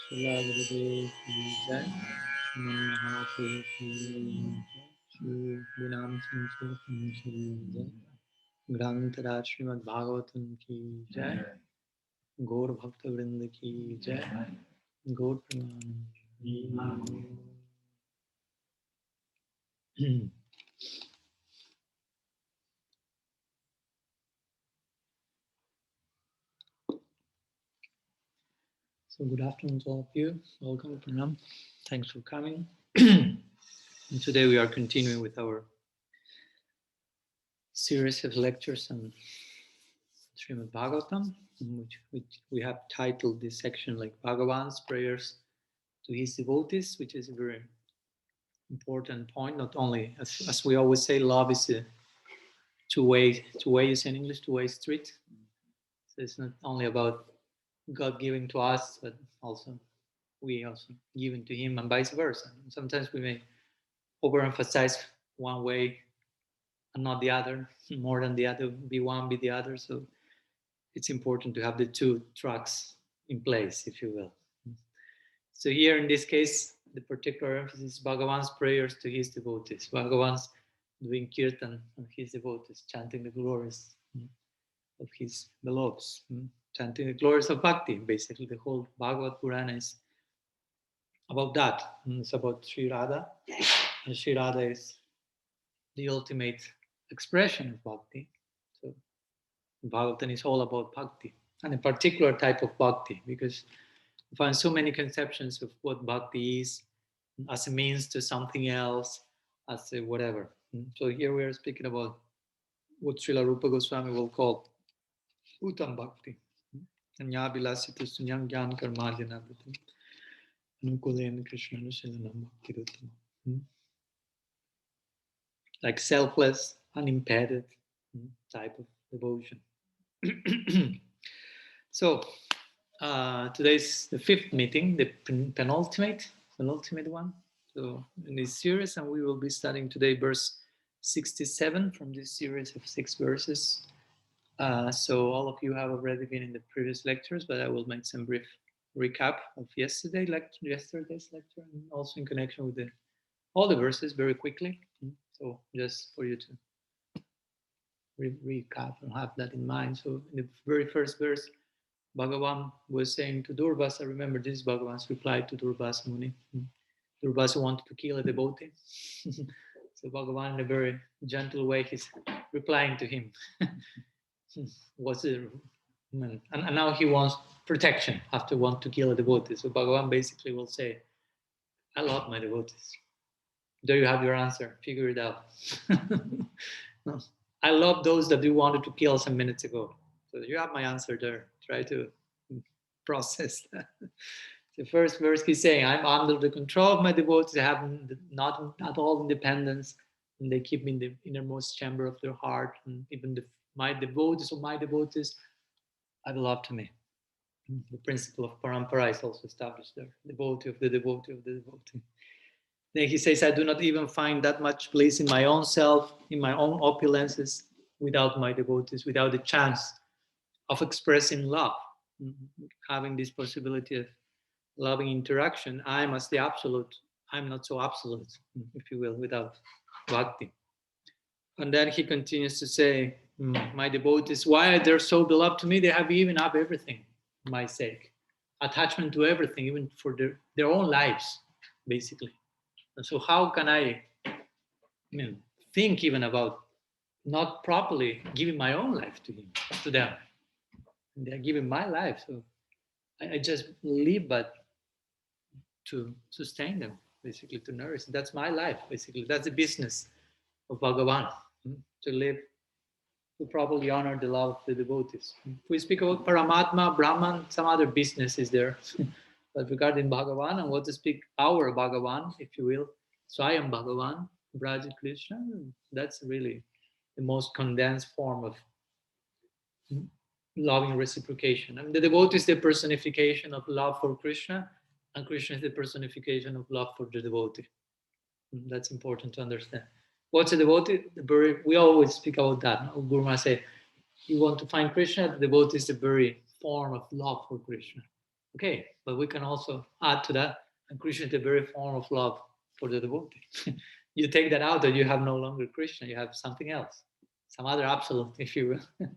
Shila Gurudev ki jai, Shri Mahaprabhu ki jai, Shri Gunam Singh ki jai, Grantara Srimad Bhagavatam ki jai, Gaur Bhakta Vrinda ki jai, Gaur Pramanand. So good afternoon to all of you. Welcome, Pranam. Thanks for coming. And today we are continuing with our series of lectures on Srimad Bhagavatam, which we have titled this section like Bhagavan's prayers to his devotees, which is a very important point. Not only, as we always say, love is a two-way is in English, two-way street. So it's not only about God giving to us, but also we also giving to him and vice versa. Sometimes we may overemphasize one way and not the other, more than the other, be one, be the other. So it's important to have the two tracks in place, if you will. So here in this case, the particular emphasis is Bhagavan's prayers to his devotees. Bhagavan's doing kirtan on his devotees, chanting the glories of his beloveds, chanting the glories of Bhakti. Basically, the whole Bhagavad Purana is about that. It's about Sri Radha. And Sri Radha is the ultimate expression of Bhakti. So Bhagavatam is all about Bhakti, and a particular type of Bhakti, because we find so many conceptions of what Bhakti is as a means to something else, as a whatever. So here we are speaking about what Srila Rupa Goswami will call Uttam Bhakti. Anyabilasita sunyam gyan karmadhyana bhutam anukulen Krishna nusilanam bhakti uttam. Like selfless, unimpeded type of devotion. So today's the fifth meeting, the penultimate one. So in this series, and we will be studying today verse 67 from this series of 6 verses. So all of you have already been in the previous lectures, but I will make some brief recap of yesterday's lecture, and also in connection with all the verses very quickly. So just for you to recap and have that in mind. So in the very first verse, Bhagavan was saying to Durvasa, remember this is Bhagavan's reply to Durvasa Muni. Durvasa wanted to kill a devotee. So Bhagavan, in a very gentle way, he's replying to him. And now he wants protection after wanting to kill a devotee. So Bhagavan basically will say, I love my devotees. There you have your answer. Figure it out. No. I love those that you wanted to kill some minutes ago. So you have my answer there. Try to process that. The first verse he's saying, I'm under the control of my devotees. I have not all independence, and they keep me in the innermost chamber of their heart. And even my devotees are beloved to me. The principle of parampara is also established there. Devotee of the devotee of the devotee. Then he says, I do not even find that much place in my own self, in my own opulences, without my devotees, without the chance of expressing love, having this possibility of loving interaction. I'm as the absolute. I'm not so absolute, if you will, without bhakti. And then he continues to say, my devotees, why are they so beloved to me? They have given up everything for my sake. Attachment to everything, even for their own lives, basically. And so how can I think even about not properly giving my own life to them? And they're giving my life. So I just live but to sustain them, basically to nourish. That's my life, basically. That's the business of Bhagavan, to live, to properly honor the love of the devotees. If we speak about Paramatma, Brahman, some other business is there. But regarding Bhagavan and what to speak, our Bhagavan, if you will, Swayam Bhagavan, Braja Krishna, that's really the most condensed form of loving reciprocation. I mean, the devotee is the personification of love for Krishna, and Krishna is the personification of love for the devotee. That's important to understand. What's a devotee? We always speak about that. Guru Maharaj say, you want to find Krishna, the devotee is the very form of love for Krishna. Okay, but we can also add to that, and Krishna is the very form of love for the devotee. You take that out, that you have no longer Krishna, you have something else, some other absolute, if you will.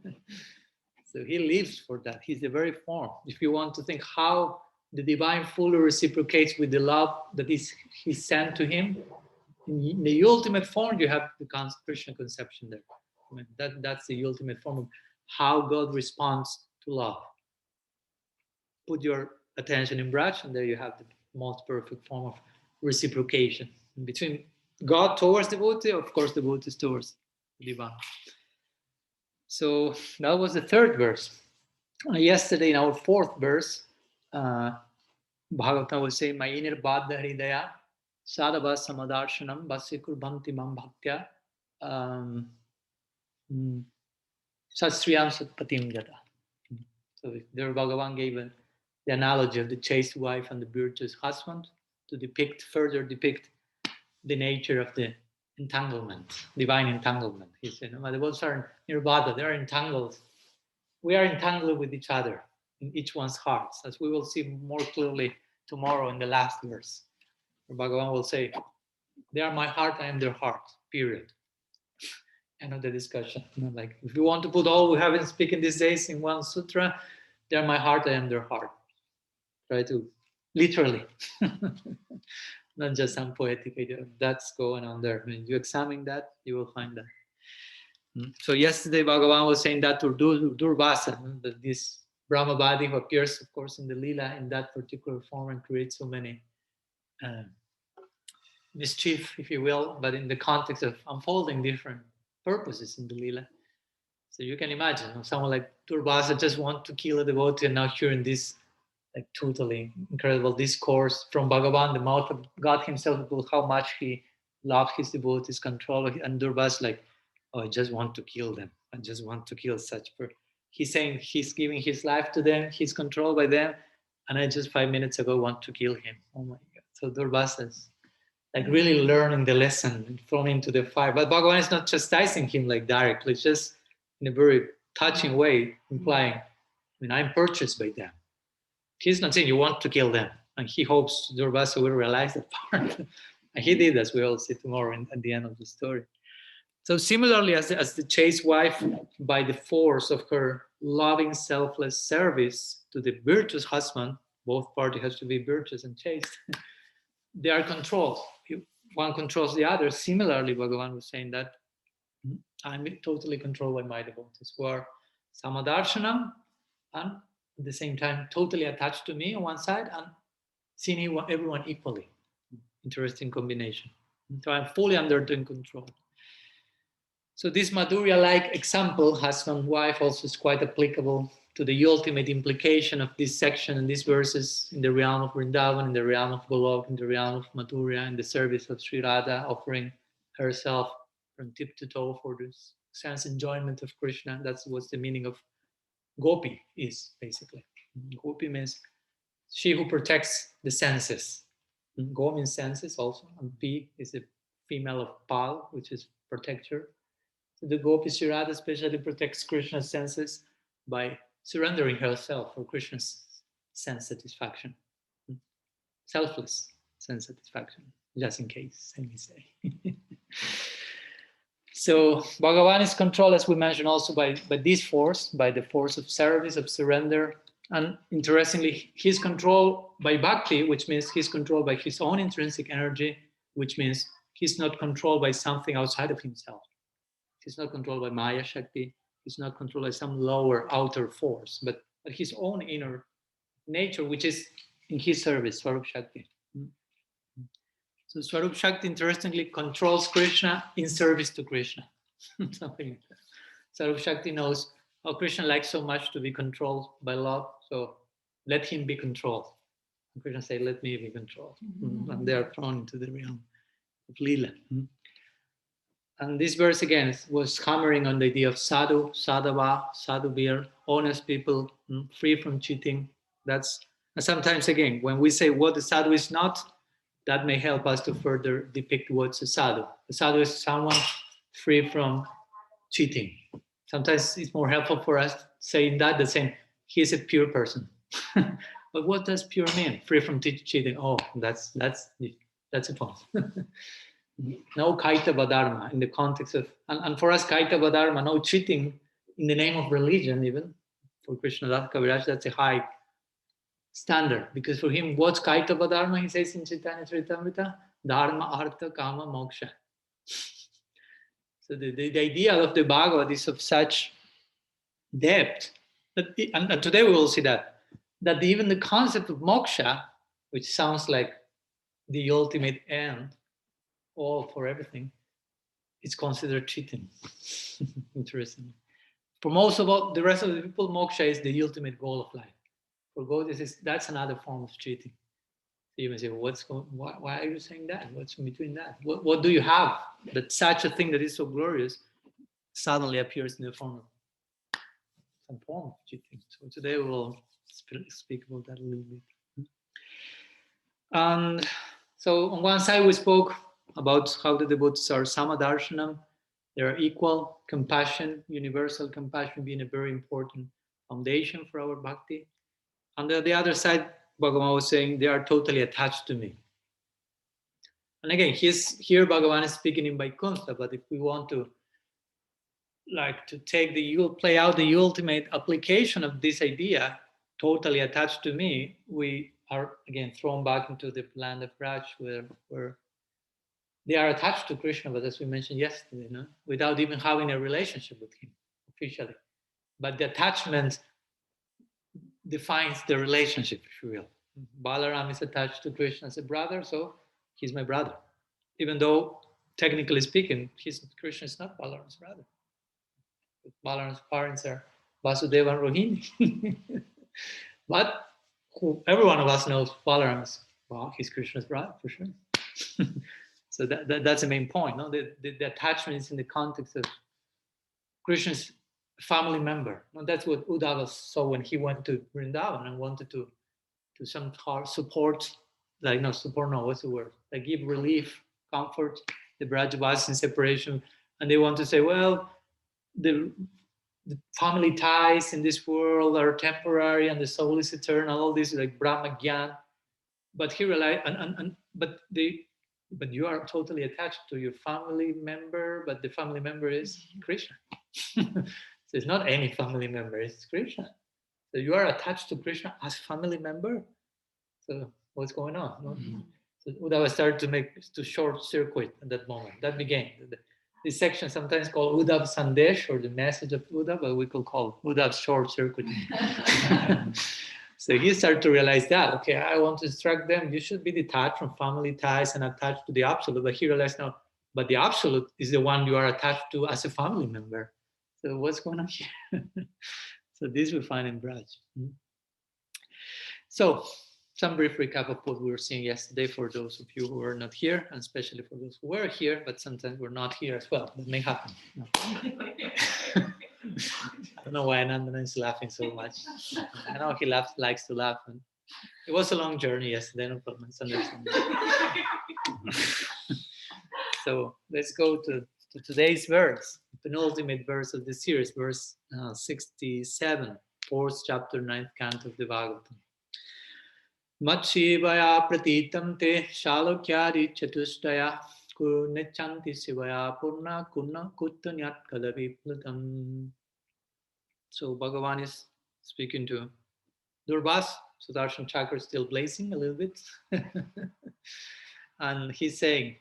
So he lives for that. He's the very form. If you want to think how the divine fully reciprocates with the love that is he sent to him, in the ultimate form, you have the Krishna conception there. I mean, that's the ultimate form of how God responds to love. Put your attention in Braj, and there you have the most perfect form of reciprocation between God towards devotee, of course, devotees towards the divine. So that was the third verse. Yesterday, in our fourth verse, Bhagavatam was saying, "My inner Baddha Hridaya, Sadhava Samadarshanam, Basikur Bhanti Mam Bhaktya, Satsriyam Satpatim Jata." So there Bhagavan gave the analogy of the chaste wife and the virtuous husband to further depict the nature of the entanglement, divine entanglement. He said, the devotees are nirvana, they are entangled. We are entangled with each other in each one's hearts, as we will see more clearly tomorrow in the last verse, where Bhagavan will say, "They are my heart, I am their heart," period. End of the discussion. Like, if you want to put all we have been speaking these days in one sutra, they are my heart, I am their heart. Try to literally, not just some poetic idea. That's going on there. When you examine that, you will find that. So yesterday, Bhagavan was saying that to Durvasa, that this Brahmavadi who appears, of course, in the Lila in that particular form and creates so many mischief, if you will, but in the context of unfolding different purposes in the Lila. So you can imagine someone like Durvasa just want to kill a devotee, and now hearing this like totally incredible discourse from Bhagavan, the mouth of God himself, about how much he loved his devotees, control, and Durvasa like, "Oh, I just want to kill them. I just want to kill such person." He's saying he's giving his life to them, he's controlled by them, and I just 5 minutes ago want to kill him. Oh my God. So Durvasa is like really learning the lesson and thrown into the fire. But Bhagavan is not chastising him like directly, it's just in a very touching way, implying, I'm purchased by them. He's not saying you want to kill them. And he hopes Durvasa will realize that part. And he did, as we all see tomorrow at the end of the story. So similarly, as the chaste wife, by the force of her loving, selfless service to the virtuous husband, both parties has to be virtuous and chaste, they are controlled. One controls the other. Similarly, Bhagavan was saying that I'm totally controlled by my devotees who are samadarshanam, and at the same time totally attached to me on one side and seeing everyone equally. Interesting combination. So I'm fully under their control. So this Madhurya-like example, husband, wife, also is quite applicable to the ultimate implication of this section and these verses in the realm of Vrindavan, in the realm of Golok, in the realm of Madhurya, in the service of Sri Radha, offering herself from tip to toe for this sense enjoyment of Krishna. That's what the meaning of Gopi is, basically. Gopi means she who protects the senses. Go means senses also, and Pi is a female of Pal, which is protector. So the Gopi Sri Radha especially protects Krishna's senses by surrendering herself for Krishna's sense satisfaction. Selfless sense satisfaction, just in case, let me say. So Bhagavan is controlled, as we mentioned, also by this force, by the force of service, of surrender. And interestingly, he's controlled by bhakti, which means he's controlled by his own intrinsic energy, which means he's not controlled by something outside of himself. He's not controlled by Maya Shakti. He's not controlled by some lower outer force, but his own inner nature, which is in his service, Swarup Shakti. So Swarup Shakti, interestingly, controls Krishna in service to Krishna. Something like that. Swarup Shakti knows how Krishna likes so much to be controlled by love, so let him be controlled. And Krishna says, let me be controlled. And they are thrown into the realm of Leela. And this verse again was hammering on the idea of sadhu, sadhava, sadhuvir, honest people, free from cheating. And sometimes again, when we say what the sadhu is not, that may help us to further depict what's a sadhu. A sadhu is someone free from cheating. Sometimes it's more helpful for us saying that than saying he is a pure person. But what does pure mean? Free from cheating. Oh, that's a point. No kaitava dharma in the context of, and for us kaitava dharma, no cheating in the name of religion, even for Krishna Das Kaviraj, that's a high standard, because for him, what's kaitava dharma? He says in Chaitanya Charitamrita, dharma, artha, kama, moksha. So the idea of the Bhagavad is of such depth, and today we will see that even the concept of moksha, which sounds like the ultimate end, all for everything, is considered cheating. Interesting. For most of all, the rest of the people, moksha is the ultimate goal of life. For Devotees, that's another form of cheating. So you may say, well, why are you saying that? What's in between that? What do you have that such a thing that is so glorious suddenly appears in the form of some form of cheating? So today we'll speak about that a little bit. And so on one side we spoke about how the devotees are samadarshanam. They are equal, compassion, universal compassion being a very important foundation for our bhakti. On the other side, Bhagavan was saying they are totally attached to me. And again, here Bhagavan is speaking in Vaikuntha, but if we want to play out the ultimate application of this idea, totally attached to me, we are again thrown back into the land of Raj, where they are attached to Krishna, but as we mentioned yesterday, without even having a relationship with him officially. But the attachment defines the relationship, if you will. Balaram is attached to Krishna as a brother, so he's my brother. Even though, technically speaking, Krishna is not Balaram's brother. Balaram's parents are Vasudeva and Rohini. But every one of us knows Balaram is, he's Krishna's brother, for sure. So that's the main point. No? The attachment is in the context of Krishna's family member. And that's what Uddhava saw when he went to Vrindavan and wanted to somehow support, what's the word? Like give relief, comfort, the Brajavasis in separation. And they want to say, well, the family ties in this world are temporary and the soul is eternal, all this like Brahma Gyan. But he realized, but you are totally attached to your family member, but the family member is Krishna. So it's not any family member, it's Krishna. So you are attached to Krishna as family member. So what's going on? Mm-hmm. So Uddhava started to short circuit at that moment. That began. This section sometimes called Uddhav Sandesh, or the message of Uddhava, but we could call Uddhav short circuit. So he started to realize that, okay, I want to instruct them, you should be detached from family ties and attached to the absolute. But he realized, no, but the absolute is the one you are attached to as a family member. So what's going on here? So this we find in Braj. So some brief recap of what we were seeing yesterday for those of you who were not here, and especially for those who were here, but sometimes we're not here as well. That may happen. No. I don't know why Anandana is laughing so much. I know he likes to laugh. And it was a long journey yesterday, no problem. It's understandable. So let's go to today's verse, the penultimate verse of the series, verse 67, 4th chapter, 9th canto of the Bhagavatam. Matshivaya pratitam te shalokyari chatushtaya kunechanti sivaya purna kunna kuttanyat kadaviplatam. So Bhagavan is speaking to Durvas. Sudarshan chakra is still blazing a little bit. And he's saying,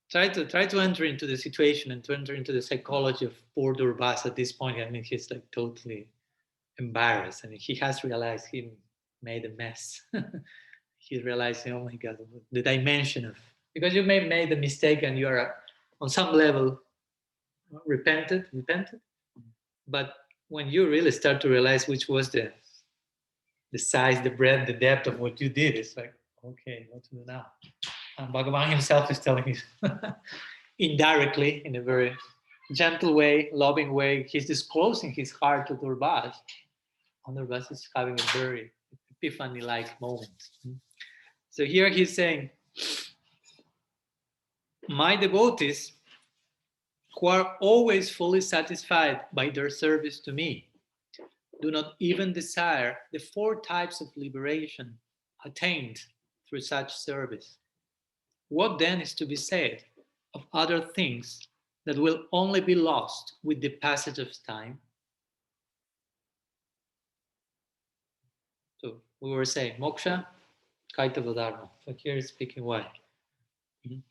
try to enter into the situation and to enter into the psychology of poor Durvas at this point. I mean, he's like totally embarrassed. I mean, he has realized he made a mess. He's realizing, oh my God, the dimension of, because you may have made a mistake and you are on some level repented, but when you really start to realize which was the size, the breadth, the depth of what you did, it's like, okay, what to do now? And Bhagavan himself is telling you indirectly, in a very gentle way, loving way, he's disclosing his heart to Durvas. And Durvas is having a very epiphany-like moment. So here he's saying, my devotees who are always fully satisfied by their service to me, do not even desire the 4 types of liberation attained through such service. What then is to be said of other things that will only be lost with the passage of time? So we were saying moksha, kaitava dharma. So here is speaking why. Mhm.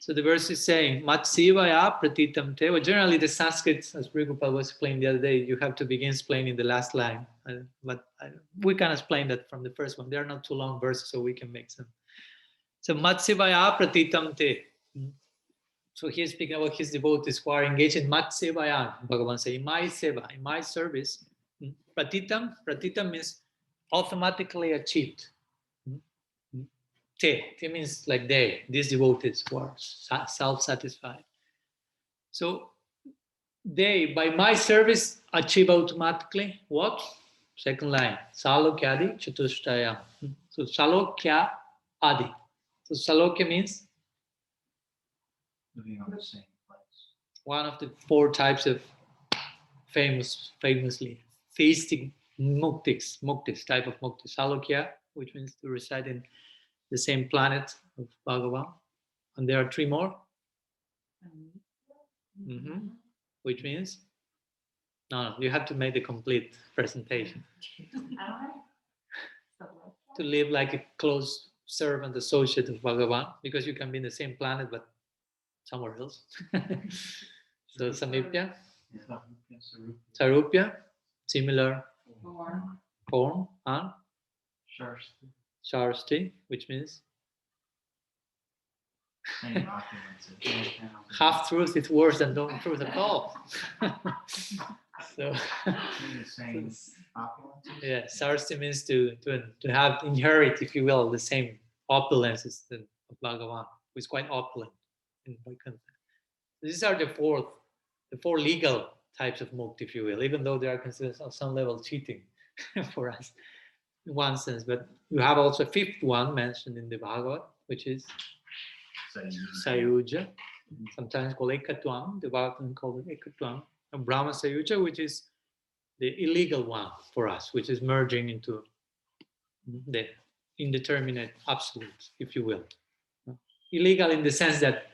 So the verse is saying, Matsivaya pratitam te. Well, generally the Sanskrit, as Prabhupada was explaining the other day, you have to begin explaining the last line. We can explain that from the first one. They are not too long verses, so we can make some. So Matsivaya pratitam te. So he's speaking about his devotees who are engaged in Matsivaya. Bhagavan says, in my seva, in my service. Pratitam means automatically achieved. Te means like they, these devotees who are self-satisfied. So they, by my service, achieve automatically what? Second line, Salokyadi Chatushtaya. So Salokya Adi. So Salokya means living on the same place. one of the 4 types of famously theistic muktis type of mukti. Salokya, which means to reside in the same planet of Bhagavan. And there are 3 more. Which means? No, you have to make the complete presentation. To live like a close servant, associate of Bhagavan, because you can be in the same planet but somewhere else. So Samipya, Sarupya, similar form, and Sharsti, which means half truth is worse than no truth at all. So, yeah, Sarsti means to have inherit, if you will, the same opulences of Bhagavan, who is quite opulent in Vaikuntha. These are the four legal types of mukti, if you will, even though they are considered on some level cheating for us in one sense. But you have also a 5th one mentioned in the Bhagavad, which is Sayuja, sometimes called Ekatwam. The Bhagavatam called it Ekatwam. And Brahma Sayuja, which is the illegal one for us, which is merging into the indeterminate absolute, if you will. Illegal in the sense that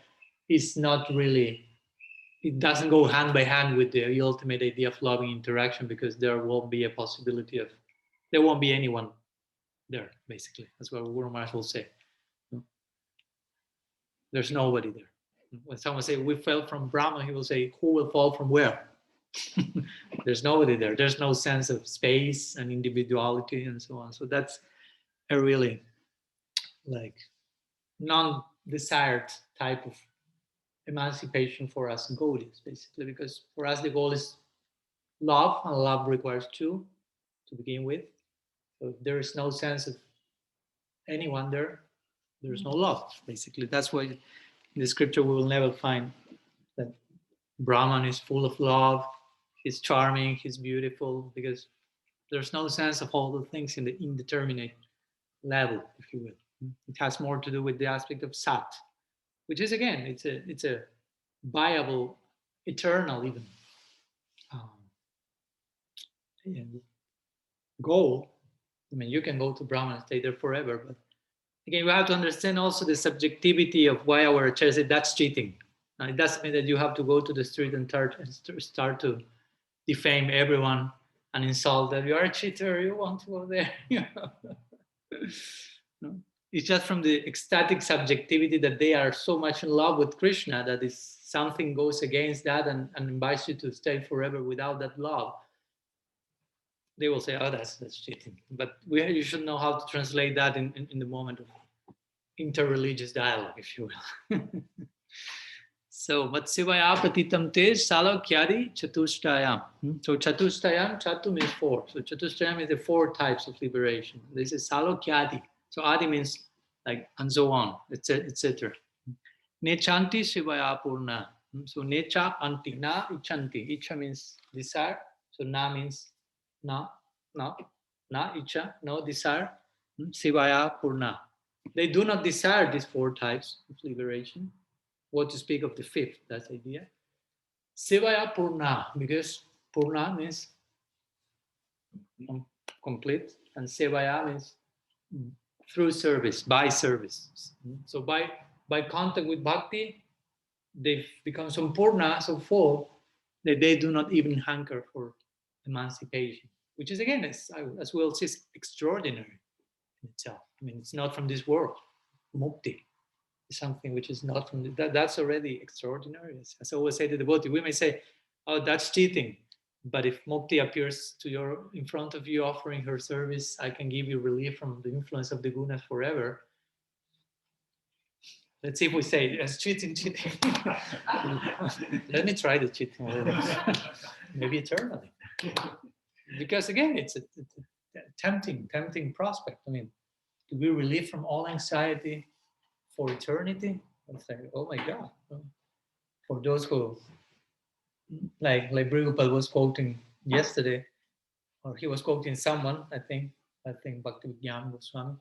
it's not really, it doesn't go hand by hand with the ultimate idea of loving interaction, because there won't be a possibility of, there won't be anyone there, basically. That's what Guru Maharaj will say. There's nobody there. When someone say we fell from Brahma, he will say, who will fall from where? There's nobody there. There's no sense of space and individuality and so on. So that's a really like non-desired type of emancipation for us devotees, basically, because for us the goal is love, and love requires 2 to begin with. So if there is no sense of anyone there, there is no love, basically. That's why in the scripture we will never find that Brahman is full of love, he's charming, he's beautiful, because there's no sense of all the things in the indeterminate level, if you will. It has more to do with the aspect of sat, which is, again, it's a viable, eternal even goal. I mean, you can go to Brahman and stay there forever, but again, we have to understand also the subjectivity of why our acharyas say that's cheating. Now, it doesn't mean that you have to go to the street and start to defame everyone and insult that you are a cheater, you want to go there. No? It's just from the ecstatic subjectivity that they are so much in love with Krishna that if something goes against that and invites you to stay forever without that love, they will say, oh, that's cheating. But you should know how to translate that in the moment of interreligious dialogue, if you will. So, Vatsivaya Patitam Te Salokyadi Chatushtayam. So, Chatushtayam, Chatu means 4. So, Chatushtayam is the 4 types of liberation. This is Salokyadi. So, Adi means like, and so on, etc. Nechanti Shivaya Purna. So, Necha Anti, Na Ichanti. Icha means desire. So, Na means na Icha, no desire. Shivaya Purna. They do not desire these 4 types of liberation. What to speak of the 5th, that's the idea. Sivaya Purna, because Purna means complete, and Sevaya means through service, by service. So by contact with Bhakti, they've become so purna, so full, that they do not even hanker for emancipation, which is, again, as we'll see, extraordinary in itself. I mean, it's not from this world. Mukti is something which is not from that's already extraordinary. As I always say to the devotee, we may say, oh, that's cheating. But if Mukti appears in front of you offering her service, I can give you relief from the influence of the gunas forever. Let's see if we say, it's cheating. Let me try the cheating. Maybe eternally. Because again, it's a tempting prospect. I mean, to be relieved from all anxiety for eternity. I'm saying, oh my God. For those who, like Prabhupada was quoting yesterday, or he was quoting someone, I think Bhakti Jnana Goswami,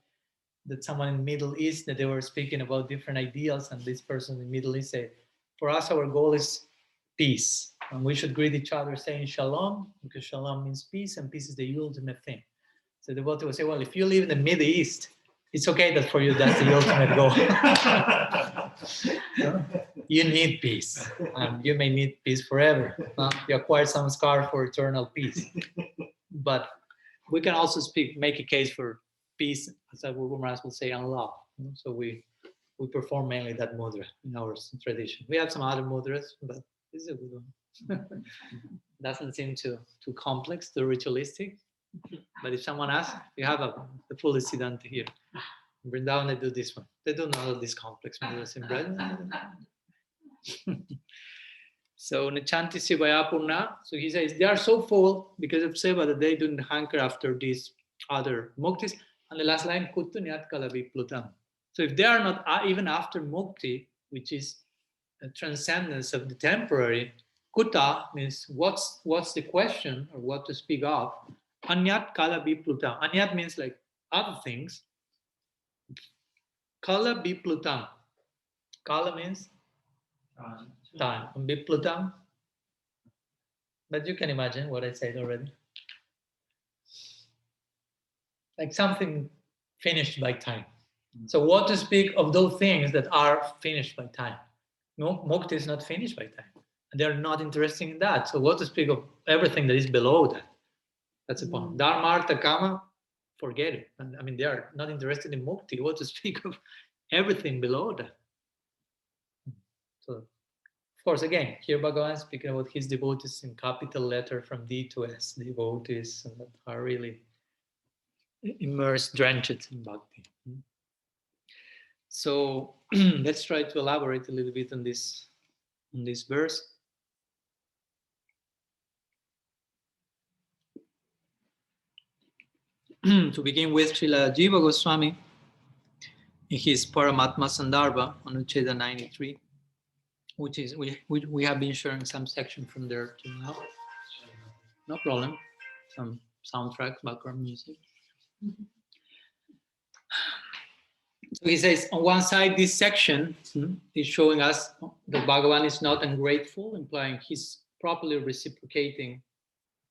that someone in the Middle East, that they were speaking about different ideals, and this person in the Middle East said, for us, our goal is peace. And we should greet each other saying shalom, because shalom means peace, and peace is the ultimate thing. So the devotee will say, well, if you live in the Middle East, it's okay that for you that's the ultimate goal. You need peace. You may need peace forever. You acquire some scar for eternal peace. But we can also make a case for peace, as our Guru Maharaj will say, and love. So we perform mainly that mudra in our tradition. We have some other mudras, but this is a good one. Doesn't seem too complex, too ritualistic. But if someone asks, we have the full Siddhanta here. In Vrindavan, they do this one. They do none of these complex mudras in bread. So Nechanti Sevaya Purna. So he says they are so full because of Seva that they don't hanker after these other muktis. And the last line, Kuttu Nyat Kalavi Plutam. So if they are not even after mukti, which is a transcendence of the temporary, Kutta means what's the question or what to speak of. Anyat Kalavi Plutam. Anyat means like other things. Kala Biplutam. Kala means time. And Biplutam. But you can imagine what I said already. Like something finished by time. So what to speak of those things that are finished by time? No, Mukti is not finished by time. They're not interested in that. So what to speak of everything that is below that? That's the point. Dharma, Artha, Kama, forget it. I mean, they are not interested in Mukti. What to speak of everything below that? So, of course, again, here Bhagavan speaking about his devotees in capital letter from D to S, devotees that are really immersed, drenched in Bhakti. So let's try to elaborate a little bit on this verse. To begin with, Srila Jiva Goswami, in his Paramatma Sandarbha on Ucheda 93, which is we have been sharing some section from there till now. No problem. Some soundtrack, background music. So he says, on one side, this section is showing us that Bhagavan is not ungrateful, implying he's properly reciprocating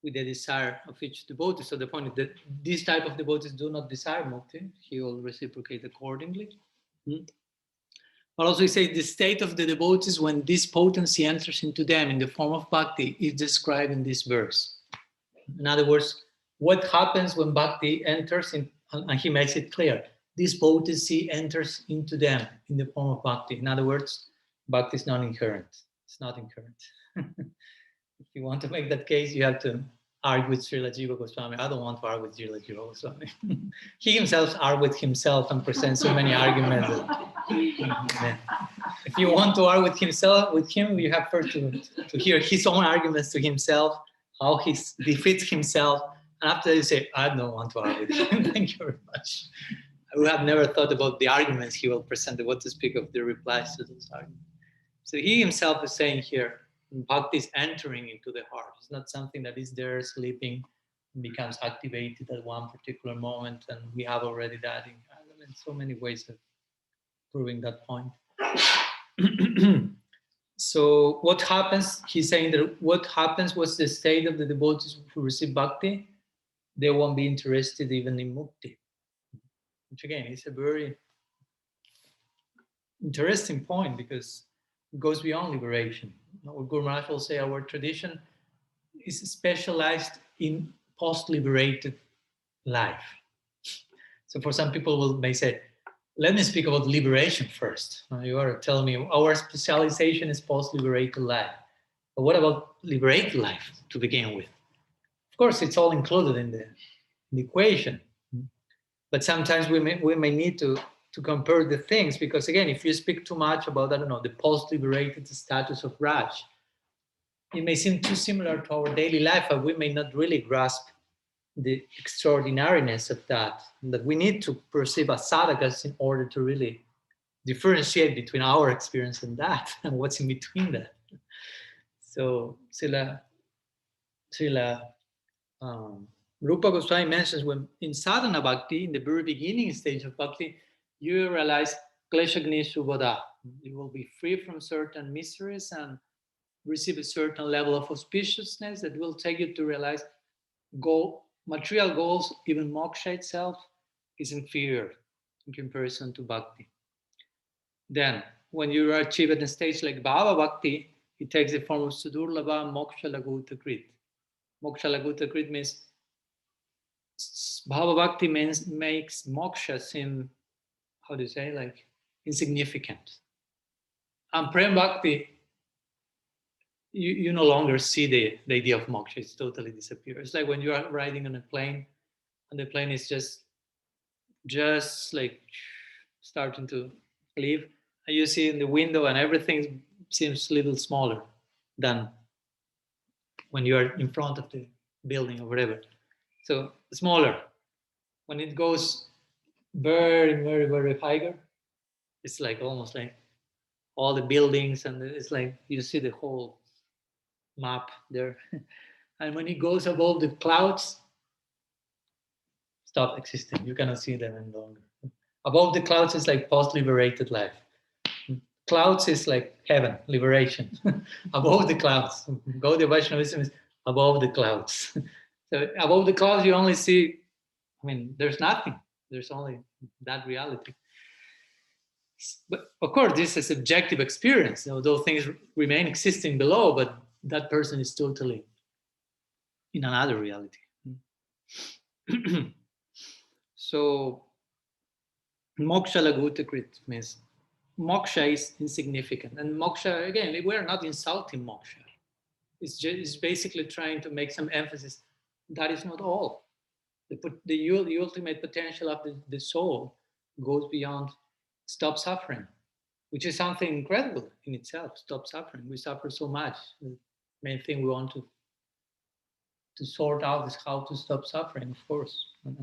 with the desire of each devotee. So the point is that this type of devotees do not desire mukti. He will reciprocate accordingly. But also he says the state of the devotees when this potency enters into them in the form of bhakti is described in this verse. In other words, what happens when bhakti enters in, and he makes it clear, this potency enters into them in the form of bhakti. In other words, bhakti is not inherent. It's not inherent. If you want to make that case, you have to argue with Srila Jiva Goswami. I don't want to argue with Srila Jiva Goswami. He himself argues with himself and presents so many arguments. If you want to argue with him, you have first to hear his own arguments to himself, how he defeats himself. And after that, you say, I don't want to argue with him. Thank you very much. I would have never thought about the arguments he will present, what to speak of the replies to those arguments. So he himself is saying here, Bhakti is entering into the heart. It's not something that is there sleeping and becomes activated at one particular moment. And we have already that in so many ways of proving that point. So what happens, he's saying that what happens was the state of the devotees who receive Bhakti. they won't be interested even in Mukti. Which again is a very interesting point because it goes beyond liberation. Guru Maharaj will say our tradition is specialized in post-liberated life. So for some people may say, let me speak about liberation first. You are telling me our specialization is post-liberated life. But what about liberated life to begin with? Of course, it's all included in the equation. But sometimes we may need to compare the things because, again, if you speak too much about, I don't know, the post-liberated status of Raj, it may seem too similar to our daily life, but we may not really grasp the extraordinariness of that we need to perceive as sadhakas in order to really differentiate between our experience and that and what's in between that. So Srila Rupa Goswami mentions when in sadhana bhakti, in the very beginning stage of bhakti, you realize kleshagni subodha. You will be free from certain miseries and receive a certain level of auspiciousness that will take you to realize material goals, even moksha itself, is inferior in comparison to bhakti. Then, when you achieve at a stage like Bhava Bhakti, it takes the form of Sudurlabha Moksha Laguta Krit. Moksha Laguta Krit means Bhava Bhakti makes moksha seem, how do you say, like insignificant. And Prem Bhakti, you no longer see the idea of moksha. It's totally disappears. It's like when you are riding on a plane and the plane is just like starting to leave, and you see in the window and everything seems a little smaller than when you are in front of the building or whatever. So smaller. When it goes very, very, very higher, it's like almost like all the buildings, and it's like you see the whole map there. And when it goes above the clouds, stop existing. You cannot see them any longer. Above the clouds is like post-liberated life. Clouds is like heaven, liberation. Above the clouds. Gaudiya Vaishnavism is above the clouds. So above the clouds, you only see, there's nothing. There's only that reality. But of course, this is a subjective experience, although things remain existing below, but that person is totally in another reality. So, moksha laguta krit means moksha is insignificant. And moksha, again, we are not insulting moksha. It's basically trying to make some emphasis. That is not all. The ultimate potential of the soul goes beyond stop suffering, which is something incredible in itself. Stop suffering. We suffer so much. The main thing we want to sort out is how to stop suffering, of course.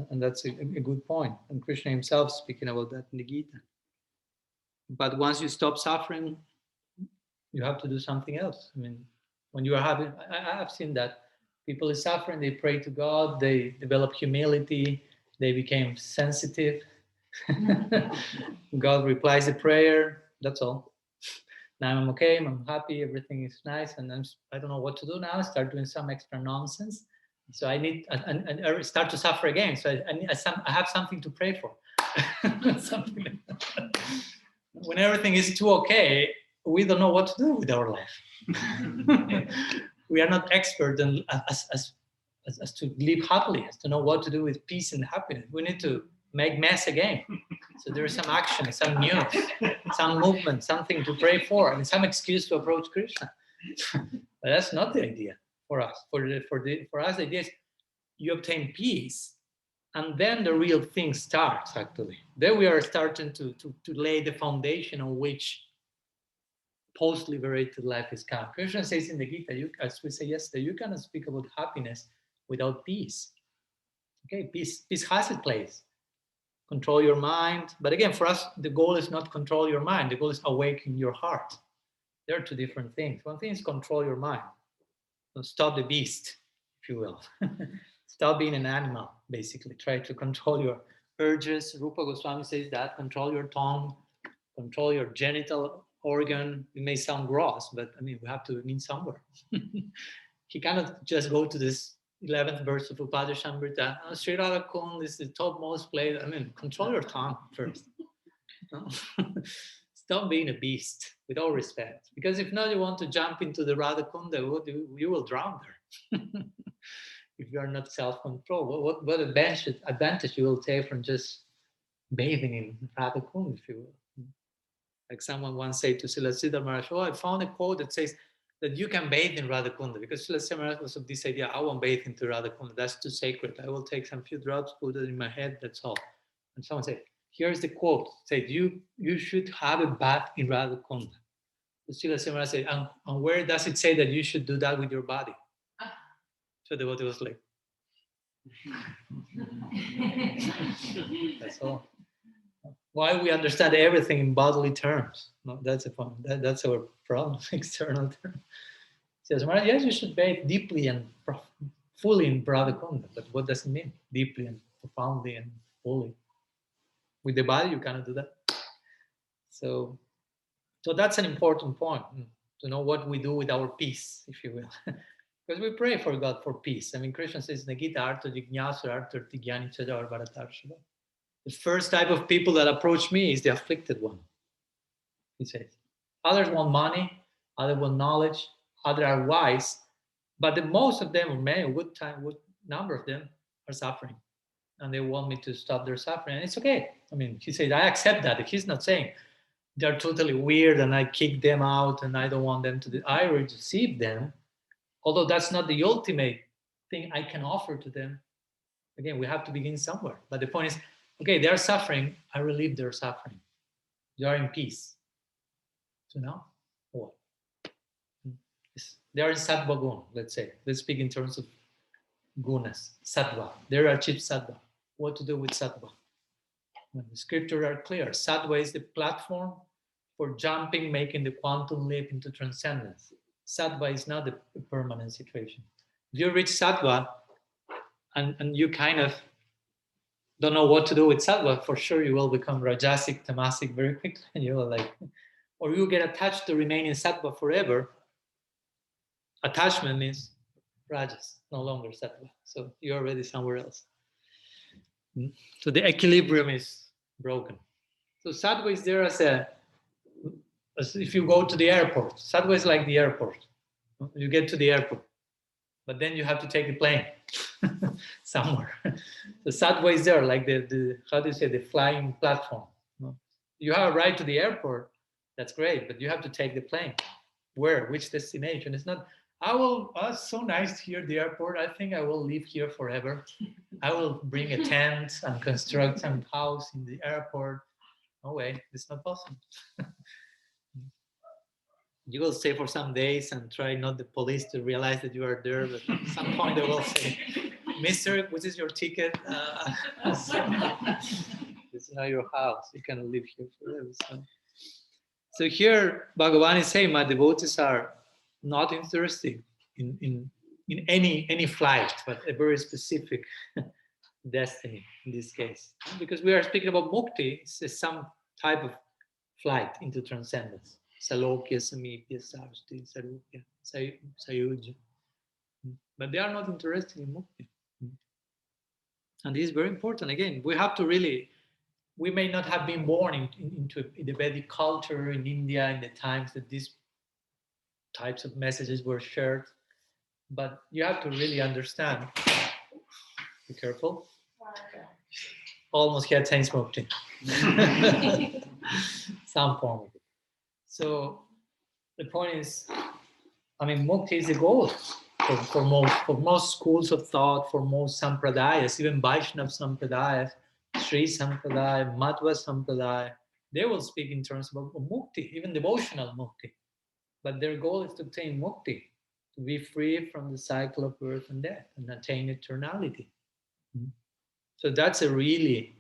And that's a good point. And Krishna himself speaking about that in the Gita. But once you stop suffering, you have to do something else. When you are having, I have seen that people is suffering, they pray to God, they develop humility, they became sensitive. God replies the prayer, that's all. Now I'm okay, I'm happy, everything is nice, and I don't know what to do now. I start doing some extra nonsense. So I need, and I start to suffer again. So I have something to pray for. Something like that. When everything is too okay, we don't know what to do with our life. We are not expert as to live happily, as to know what to do with peace and happiness. We need to make mess again. So there is some action, some news, some movement, something to pray for, and some excuse to approach Krishna. But that's not the idea for us. For us, the idea is you obtain peace, and then the real thing starts, actually. Then we are starting to lay the foundation on which post-liberated life is come. Krishna says in the Gita, as we say yesterday, you cannot speak about happiness without peace. Okay, peace has its place. Control your mind. But again, for us, the goal is not control your mind. The goal is awaken your heart. There are two different things. One thing is control your mind. So stop the beast, if you will. Stop being an animal, basically. Try to control your urges. Rupa Goswami says that. Control your tongue. Control your genital organ. It may sound gross, but we have to mean somewhere. He cannot just go to this 11th verse of Upadeshamrita. Sri Radha Kund is the topmost place. I mean, control your tongue first. No? Stop being a beast, with all respect. Because if not, you want to jump into the Radha Kunda, you will drown there. If you are not self-controlled, what advantage you will take from just bathing in Radha Kunda, if you will. Like someone once said to Srila Siddhar Maharaj, oh, I found a quote that says that you can bathe in Radha Kunda, because Srila Siddhar Maharaj was of this idea, I won't bathe into Radha Kunda, that's too sacred. I will take some few drops, put it in my head, that's all. And someone said, here's the quote, said you should have a bath in Radha Kunda. Srila Siddhar Maharaj said, and where does it say that you should do that with your body? So the devotee was like, that's all. Why we understand everything in bodily terms? No, that's a point. That's our problem, external terms. Says, well, yes, you should bathe deeply and fully in Radha Kunda, but what does it mean? Deeply and profoundly and fully. With the body, you cannot do that. So that's an important point, to know what we do with our peace, if you will. Because we pray for God for peace. I mean, Krishna says, Nagita Artha Jignasa Artha Tigyani Chajar Bharatarshava. The first type of people that approach me is the afflicted one, he says. Others want money, others want knowledge, others are wise, but the most of them, or many, a good number of them, are suffering. And they want me to stop their suffering. And it's okay. I mean, he says, I accept that. He's not saying they're totally weird and I kick them out and I don't want them to do. I receive them, although that's not the ultimate thing I can offer to them. Again, we have to begin somewhere. But the point is, okay, they're suffering, I relieve their suffering. They are in peace. So now, what? They are in sattva guna, let's say. Let's speak in terms of gunas, sattva. They're achieved sattva. What to do with sattva? When the scriptures are clear. Sattva is the platform for jumping, making the quantum leap into transcendence. Sattva is not a permanent situation. If you reach sattva and you kind of don't know what to do with sattva, for sure you will become rajasic, tamasic very quickly, and you will like, or you get attached to remain in sattva forever. Attachment means rajas, no longer sattva. So you're already somewhere else. So the equilibrium is broken. So sattva is there as if you go to the airport. Sattva is like the airport. You get to the airport, but then you have to take the plane somewhere. So sattva is there, like the how do you say, the flying platform. You have a ride to the airport, that's great, but you have to take the plane. Where? Which destination? It's not, it's so nice here at the airport, I think I will live here forever. I will bring a tent and construct some house in the airport. No way, it's not possible. You will stay for some days and try not the police to realize that you are there, but at some point they will say, Mister, which is your ticket? This is not your house. You cannot live here forever. So here, Bhagavan is saying, my devotees are not interested in any flight, but a very specific destiny in this case. Because we are speaking about Mukti, it's some type of flight into transcendence. Salokya, Samipya, Sarsti, Sarupya, Sayuja. But they are not interested in Mukti. And this is very important. Again, we have to really, we may not have been born into the Vedic culture in India in the times that these types of messages were shared, but you have to really understand. Be careful. Almost had Saints Mukti. Some form of it. So the point is, I mean, Mukti is the goal for most schools of thought, for most sampradayas, even Vaishnava sampradayas, Sri Sampradaya, Madhva Sampradaya, they will speak in terms of Mukti, even devotional Mukti. But their goal is to obtain Mukti, to be free from the cycle of birth and death and attain eternality. So that's a really,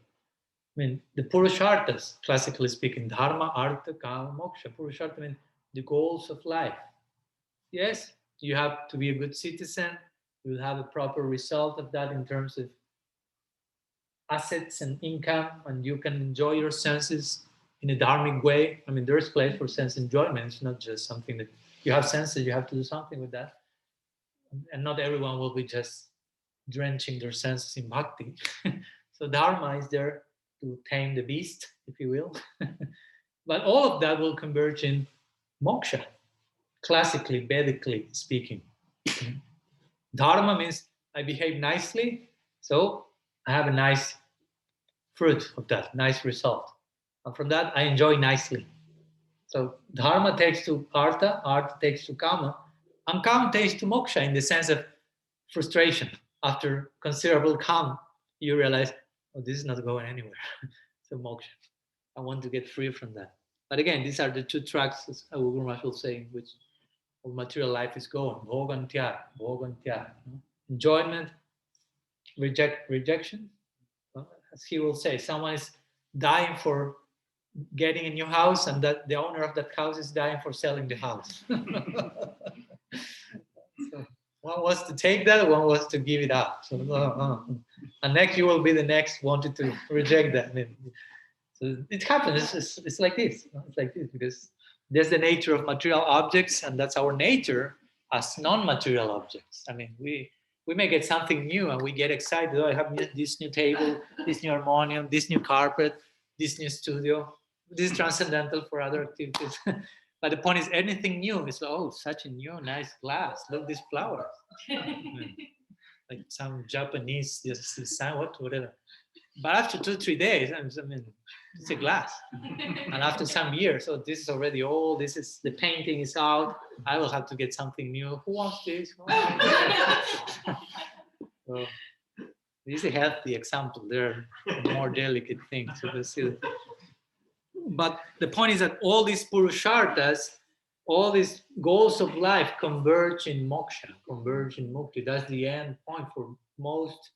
I mean, the Purusharthas, classically speaking, Dharma, Artha, Kama, Moksha. Purushartha means the goals of life. Yes, you have to be a good citizen. You will have a proper result of that in terms of assets and income, and you can enjoy your senses in a dharmic way. I mean, there's place for sense enjoyment. It's not just something that you have senses, you have to do something with that. And not everyone will be just drenching their senses in bhakti. So dharma is there to tame the beast, if you will. But all of that will converge in moksha, classically, Vedically speaking. Dharma means I behave nicely, so I have a nice fruit of that, nice result. And from that, I enjoy nicely. So dharma takes to artha, artha takes to kama, and kama takes to moksha in the sense of frustration. After considerable kama, you realize, oh, this is not going anywhere. So moksha. I want to get free from that. But again, these are the two tracks, as Guru Maharaj will say, in which all material life is going. Bhogantya, bhogantya. Enjoyment, rejection. As he will say, someone is dying for getting a new house, and that the owner of that house is dying for selling the house. So one wants to take that, one wants to give it up. So, and next you will be the next wanted to reject that. I mean, so it happens. It's like this. It's like this because there's the nature of material objects, and that's our nature as non-material objects. I mean, we may get something new and we get excited. Oh, I have this new table, this new harmonium, this new carpet, this new studio. This is transcendental for other activities. But the point is, anything new is like, oh, such a new, nice glass. Look, these flowers. Like some Japanese design, whatever. But after 2-3 days, I mean, it's a glass. And after some years, so this is already old. This is the painting is out. I will have to get something new. Who wants this? So this is a healthy example. There are more delicate things. So but the point is that all these purusharthas, all these goals of life converge in moksha, converge in mukti. That's the end point for most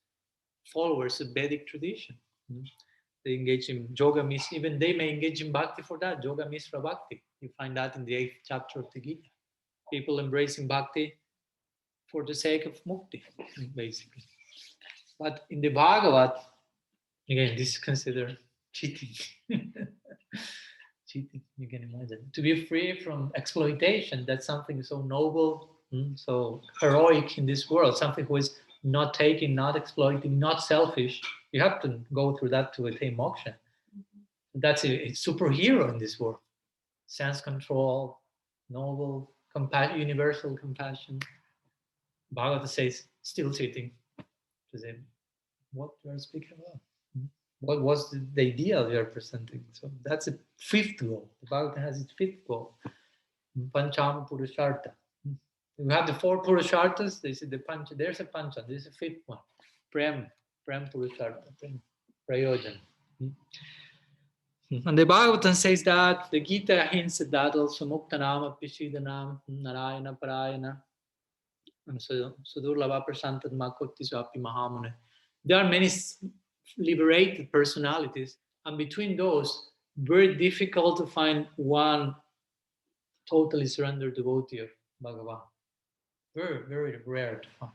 followers of Vedic tradition. They engage in yoga misra, even they may engage in bhakti for that, yoga misra bhakti. You find that in the 8th chapter of the Gita. People embracing bhakti for the sake of mukti, basically. But in the Bhagavat, again, this is considered cheating. Cheating, you can imagine. To be free from exploitation, that's something so noble, so heroic in this world, something who is not taking, not exploiting, not selfish. You have to go through that to attain moksha. That's a superhero in this world. Sense control, noble, universal compassion. Bhagavata says, still cheating. To say, what you are speaking about? What was the ideal you are presenting? So that's a 5th goal. The Bhagavatam has its 5th goal. Pancham Purushartha. You have the 4 Purusharthas. They say the Pancha. There's a Pancha. There's a 5th one. Prem Purushartha. Prem. Prayojan. And the Bhagavatam says that. The Gita hints at that also. Muktanam, Pishidanam, Narayana, Parayana. And so Sudurlava Prasantad Makoti Swapi Mahamune. There are many liberated personalities, and between those, very difficult to find one totally surrendered devotee of Bhagavan. Very, very rare to find.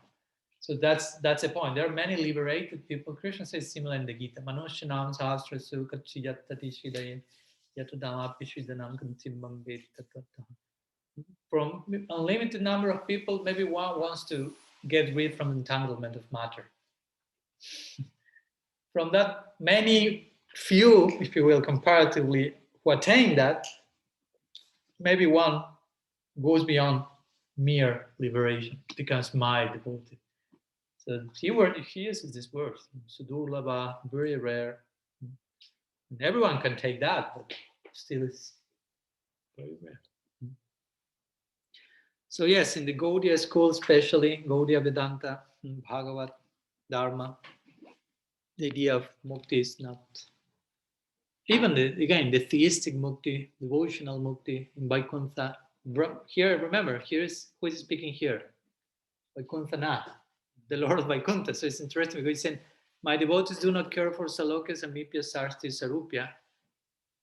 So that's a point. There are many liberated people. Krishna says similar in the Gita. Manushanam sahasrasu kachiyattati shidaye yatudamapi shidanam kantimbam vedi tattva. From unlimited number of people, maybe one wants to get rid from entanglement of matter. From that, many few, if you will, comparatively, who attain that, maybe one goes beyond mere liberation, becomes my devotee. So he uses this word, sudurlabha, very rare. And everyone can take that, but still it's very rare. So yes, in the Gaudiya school, especially Gaudiya Vedanta, Bhagavat, Dharma, the idea of mukti is not even the theistic mukti, devotional mukti in Vaikuntha. Here, remember, here's who is speaking here. Vaikuntha Nath, the Lord of Vaikuntha. So it's interesting because he's saying, my devotees do not care for Salokas, Amipya, Sarsti, Sarupya.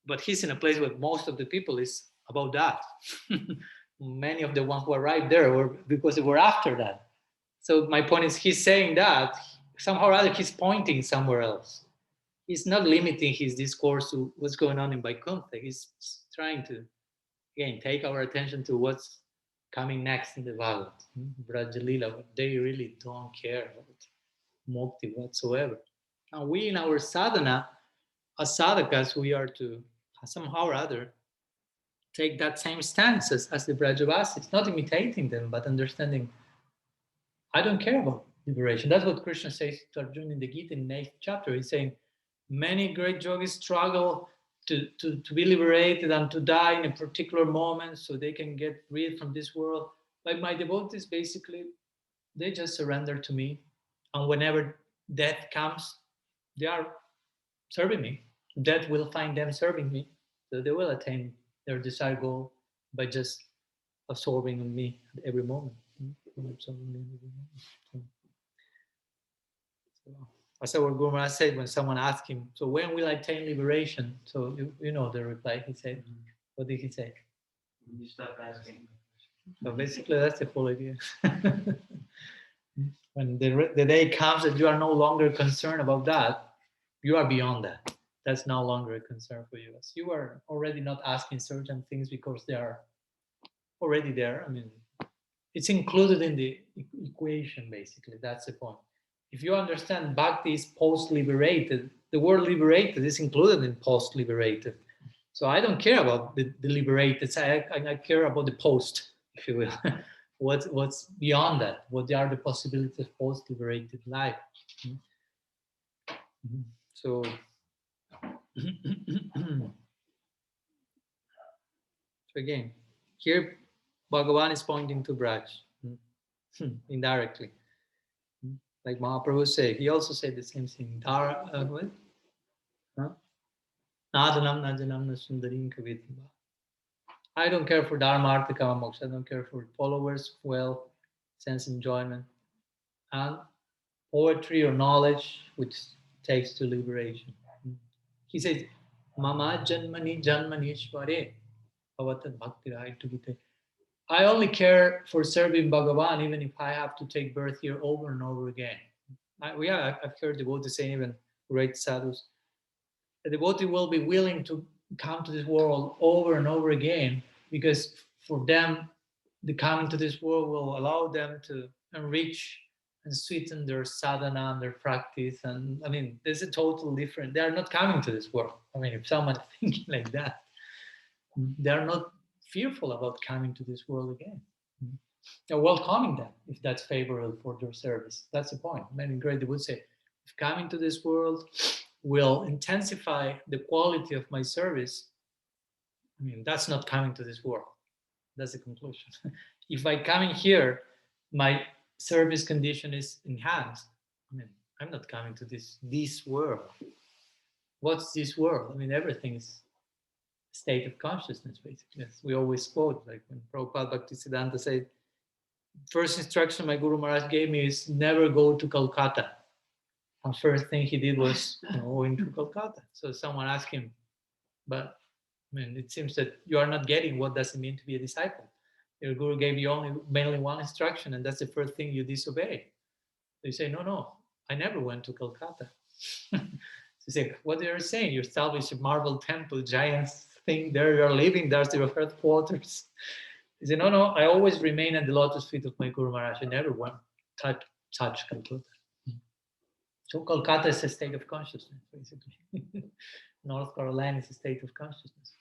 But he's in a place where most of the people is about that. Many of the ones who arrived there were because they were after that. So my point is, he's saying that somehow or other he's pointing somewhere else. He's not limiting his discourse to what's going on in Vaikuntha. He's trying to, again, take our attention to what's coming next in the Bhagavad, Brajalila, what they really don't care about. mukti whatsoever. And we in our sadhana, as sadhakas, we are to somehow or other take that same stance as the Brajavasis, not imitating them, but understanding, I don't care about liberation. That's what Krishna says to Arjuna in the Gita in the 8th chapter. He's saying, many great yogis struggle to be liberated and to die in a particular moment so they can get rid from this world. Like my devotees, basically, they just surrender to me. And whenever death comes, they are serving me. Death will find them serving me. So they will attain their desired goal by just absorbing in me at every moment. As our Guru Maharaj said, when someone asked him, so when will I attain liberation? So you know the reply he said. What did he say? When you stop asking. So basically that's the whole idea. When the day comes that you are no longer concerned about that, you are beyond that. That's no longer a concern for you. As you are already not asking certain things because they are already there. I mean, it's included in the equation, basically. That's the point. If you understand Bhakti is post-liberated, the word liberated is included in post-liberated. So I don't care about the liberated. I care about the post, if you will. What's beyond that? What are the possibilities of post-liberated life? So, so again, here Bhagavan is pointing to Braj indirectly. Like Mahaprabhu said, he also said the same thing. What? Huh? Nadanam najanam nasundarim kavitim. I don't care for dharma, artha, kama, moksha. I don't care for followers, wealth, sense enjoyment, and poetry or knowledge, which takes to liberation. He says, Mama janmani janmanishvare avatat bhakti raitugite. I only care for serving Bhagavan even if I have to take birth here over and over again. I've heard devotees say, even great sadhus, the devotee will be willing to come to this world over and over again because for them, the coming to this world will allow them to enrich and sweeten their sadhana and their practice. And I mean, there's a total different. They are not coming to this world. I mean, if someone is thinking like that, they are not fearful about coming to this world again. They're welcoming them if that's favorable for their service. That's the point. Many great would say, if coming to this world will intensify the quality of my service, I mean, that's not coming to this world. That's the conclusion. If by coming here, my service condition is enhanced, I mean, I'm not coming to this world. What's this world? I mean, everything is a state of consciousness, basically. As we always quote, like when Prabhupada Bhaktisiddhanta said, first instruction my Guru Maharaj gave me is never go to Calcutta. And first thing he did was going to Calcutta. So someone asked him, but I mean, it seems that you are not getting what does it mean to be a disciple. Your Guru gave you mainly one instruction, and that's the first thing you disobey. They say, no, I never went to Calcutta. They say, what they are saying, you establish a marble temple, giant thing there, you are living, there's your headquarters. They say, no, I always remain at the lotus feet of my Guru Maharaj. I never went touch Calcutta. So Kolkata is a state of consciousness, basically. North Carolina is a state of consciousness.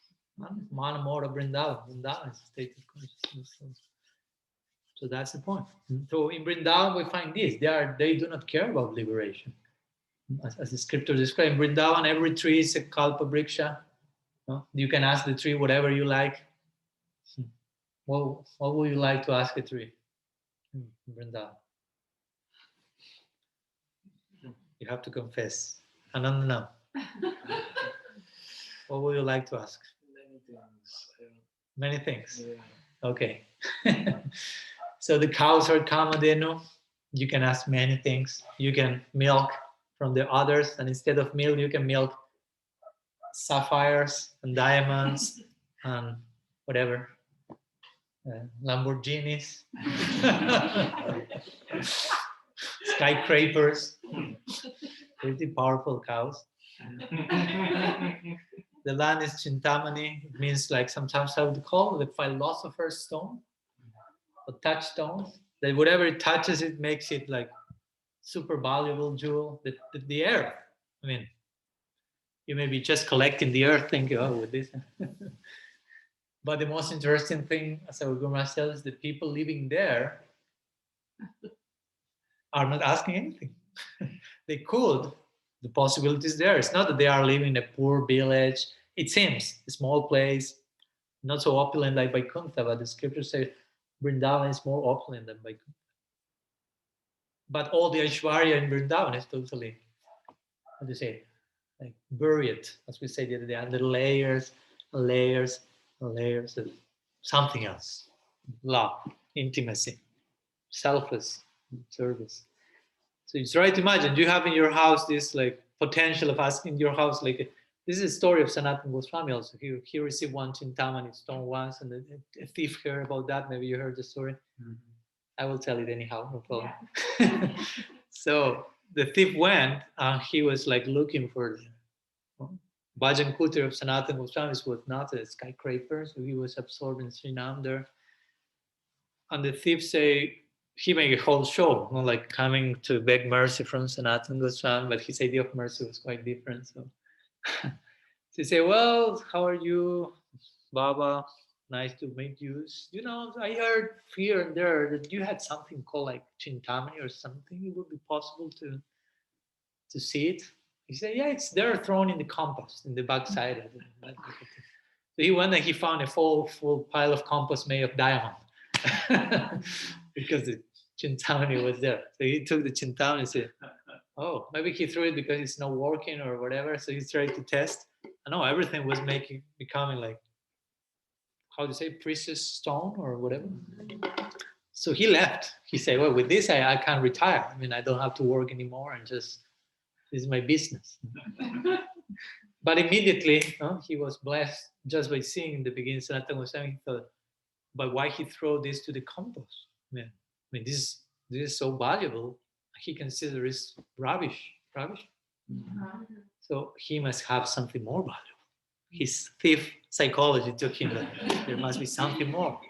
Manamora Vrindavan is a state of consciousness. So that's the point. So in Vrindavan we find this. They do not care about liberation. As the scripture describes, in Vrindavan every tree is a kalpa vriksha. No? You can ask the tree whatever you like. What would you like to ask a tree in Vrindavan? You have to confess. No. What would you like to ask? Many things. Many things. Yeah. Okay. So the cows are kamadhenu. You can ask many things. You can milk from the others, and instead of milk, you can milk sapphires and diamonds and whatever. Lamborghinis, skyscrapers, pretty powerful cows. The land is Chintamani. It means like sometimes how to call it the philosopher's stone or touchstone. That whatever it touches, it makes it like super valuable jewel, the earth. I mean, you may be just collecting the earth, thinking, oh, with this. But the most interesting thing, as our Guru Maharaj tells, the people living there are not asking anything. They could. The possibility is there. It's not that they are living in a poor village. It seems a small place, not so opulent like Vaikuntha, but the scripture says Vrindavan is more opulent than Vaikuntha. But all the Aishwarya in Vrindavan is totally, how do you say, like buried, as we say the other day, under layers, layers, layers of something else. Love, intimacy, selfless service. So you try to imagine, do you have in your house this like potential of asking your house, like this is a story of Sanatana Goswami also. He received one Chintamani stone once, and a thief heard about that. Maybe you heard the story. Mm-hmm. I will tell it anyhow, no problem. Yeah. So the thief went, and he was like looking for the Bhajan Kutir of Sanatana Goswami was not a skyscraper, so he was absorbing Srinam there. And the thief say, he made a whole show, like coming to beg mercy from Sanatana Goswami, but his idea of mercy was quite different. So he say, well, how are you, Baba? Nice to meet you. You know, I heard here and there that you had something called like Chintamani or something. It would be possible to see it. He said, yeah, it's there thrown in the compost in the backside. So he went and he found a full pile of compost made of diamond. Because the Chintamani was there. So he took the Chintamani and said, oh, maybe he threw it because it's not working or whatever. So he tried to test. I know everything was becoming like, how do you say, precious stone or whatever. So he left. He said, well, with this, I can retire. I mean, I don't have to work anymore and just, this is my business. But immediately, he was blessed just by seeing the beginning. Sanatana Goswami, he thought, but why he throw this to the compost? I mean, this is so valuable. He considers rubbish. Mm-hmm. So he must have something more valuable. His thief psychology took him that there must be something more.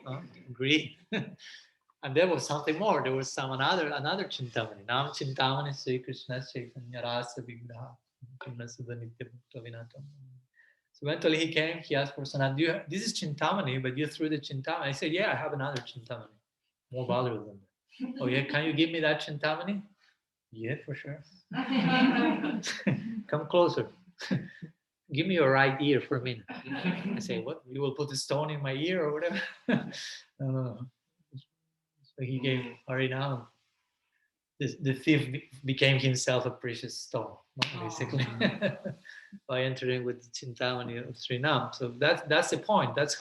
Greed. And there was something more. There was another Chintamani. Nam Chintamani Sri Krishna Chaitanya Rasa Vigraha. So eventually he came, he asked for Sanat, this is Chintamani, but you threw the Chintamani. I said, yeah, I have another Chintamani, more valuable than that. Oh yeah, can you give me that Chintamani? Yeah, for sure. Come closer. Give me your right ear for a minute. I say, what? You will put a stone in my ear or whatever? So he gave Harinam. The thief became himself a precious stone, basically, by entering with the Chintamani of Srinam. So that's the point. That's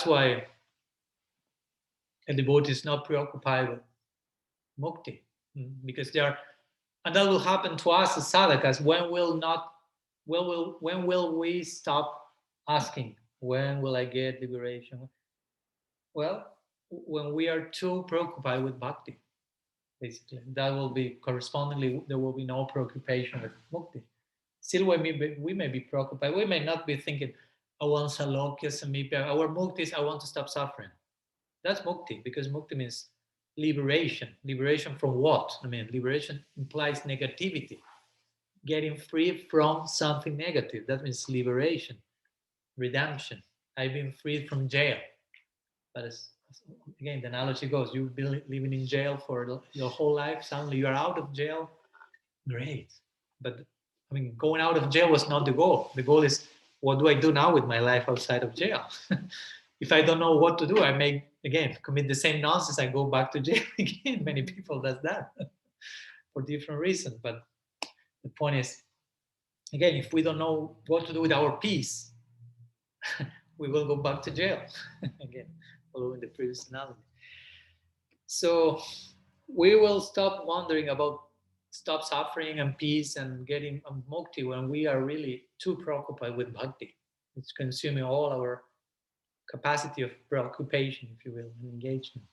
why a devotee is not preoccupied with Mukti, because and that will happen to us as sadhakas. When will we stop asking, when will I get liberation? Well, when we are too preoccupied with bhakti, basically. That will be correspondingly, there will be no preoccupation with mukti. Still, we may be preoccupied. We may not be thinking, I want salokya, samipya. Our mukti is, I want to stop suffering. That's mukti, because mukti means liberation. Liberation from what? I mean, liberation implies negativity. Getting free from something negative. That means liberation, redemption. I've been freed from jail. But again, the analogy goes, you've been living in jail for your whole life. Suddenly you are out of jail. Great. But I mean, going out of jail was not the goal. The goal is, what do I do now with my life outside of jail? If I don't know what to do, I may, again, commit the same nonsense. I go back to jail again. Many people does that for different reasons. But the point is, again, if we don't know what to do with our peace, we will go back to jail again, following the previous analogy. So we will stop wondering about stop suffering and peace and getting mukti when we are really too preoccupied with bhakti. It's consuming all our capacity of preoccupation, if you will, and engagement.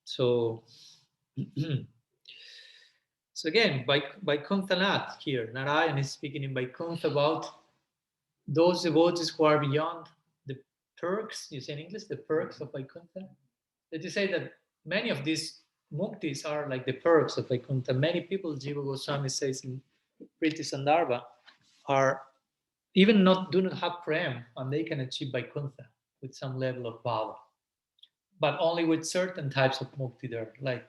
So, so again, by Vaikuntha here, Narayan is speaking in Vaikuntha about those devotees who are beyond the perks, you say in English, the perks of Vaikuntha. That you say that many of these muktis are like the perks of Vaikuntha. Many people, Jiva Goswami says in Priti Sandarbha, are even do not have prem, and they can achieve Vaikuntha with some level of bhava, but only with certain types of mukti there, like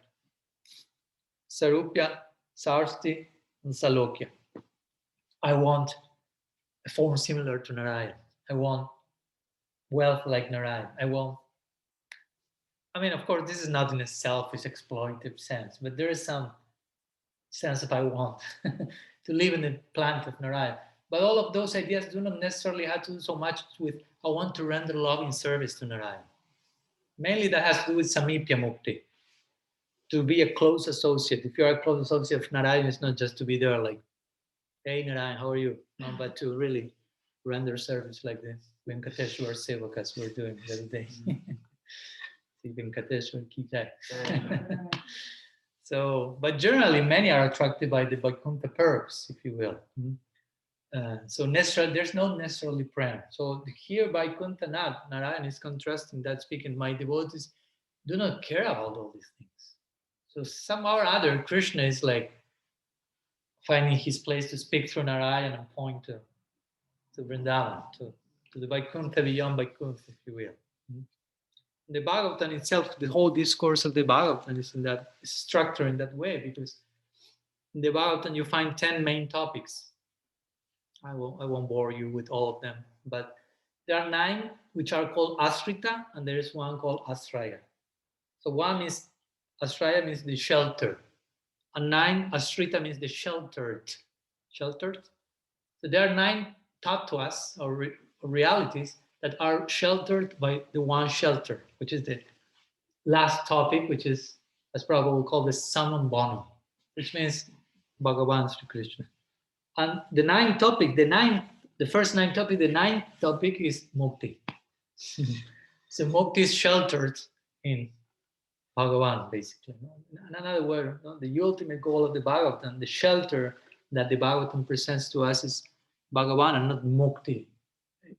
Sarupya, Sarsti, and Salokya. I want a form similar to Narayan. I want wealth like Narayan. I mean, of course, this is not in a selfish, exploitative sense, but there is some sense of I want to live in the planet of Narayan. But all of those ideas do not necessarily have to do so much with I want to render loving service to Narayan. Mainly that has to do with Samipya Mukti, to be a close associate. If you are a close associate of Narayan, it's not just to be there like, hey Narayan, how are you? No, but to really render service like the Venkateshwar Sevakas were doing the other day. Venkateshwar ki jai. So, but generally, many are attracted by the Vaikuntha perks, if you will. So there's no necessarily prem. So here Vaikuntha Narayan is contrasting that, speaking, my devotees do not care about all these things. So somehow or other, Krishna is like finding his place to speak through Narayan and point to Vrindavan, to the Vaikuntha beyond Vaikuntha, if you will. The Bhagavatam itself, the whole discourse of the Bhagavatam is in that structure in that way, because in the Bhagavatam you find 10 main topics. I won't bore you with all of them, but there are 9 which are called Asrita, and there is one called Asraya. So one is Asraya means the shelter, and 9 Asrita means the sheltered. Sheltered. So there are 9 tattvas or realities that are sheltered by the one shelter, which is the last topic, which is, as Prabhupada will call, the Samam Bonam, which means Bhagavan Sri Krishna. And the first 9 topic, the 9th topic is Mukti. So Mukti is sheltered in Bhagavan, basically. In another word, the ultimate goal of the Bhagavatam, the shelter that the Bhagavatam presents to us is Bhagavan and not Mukti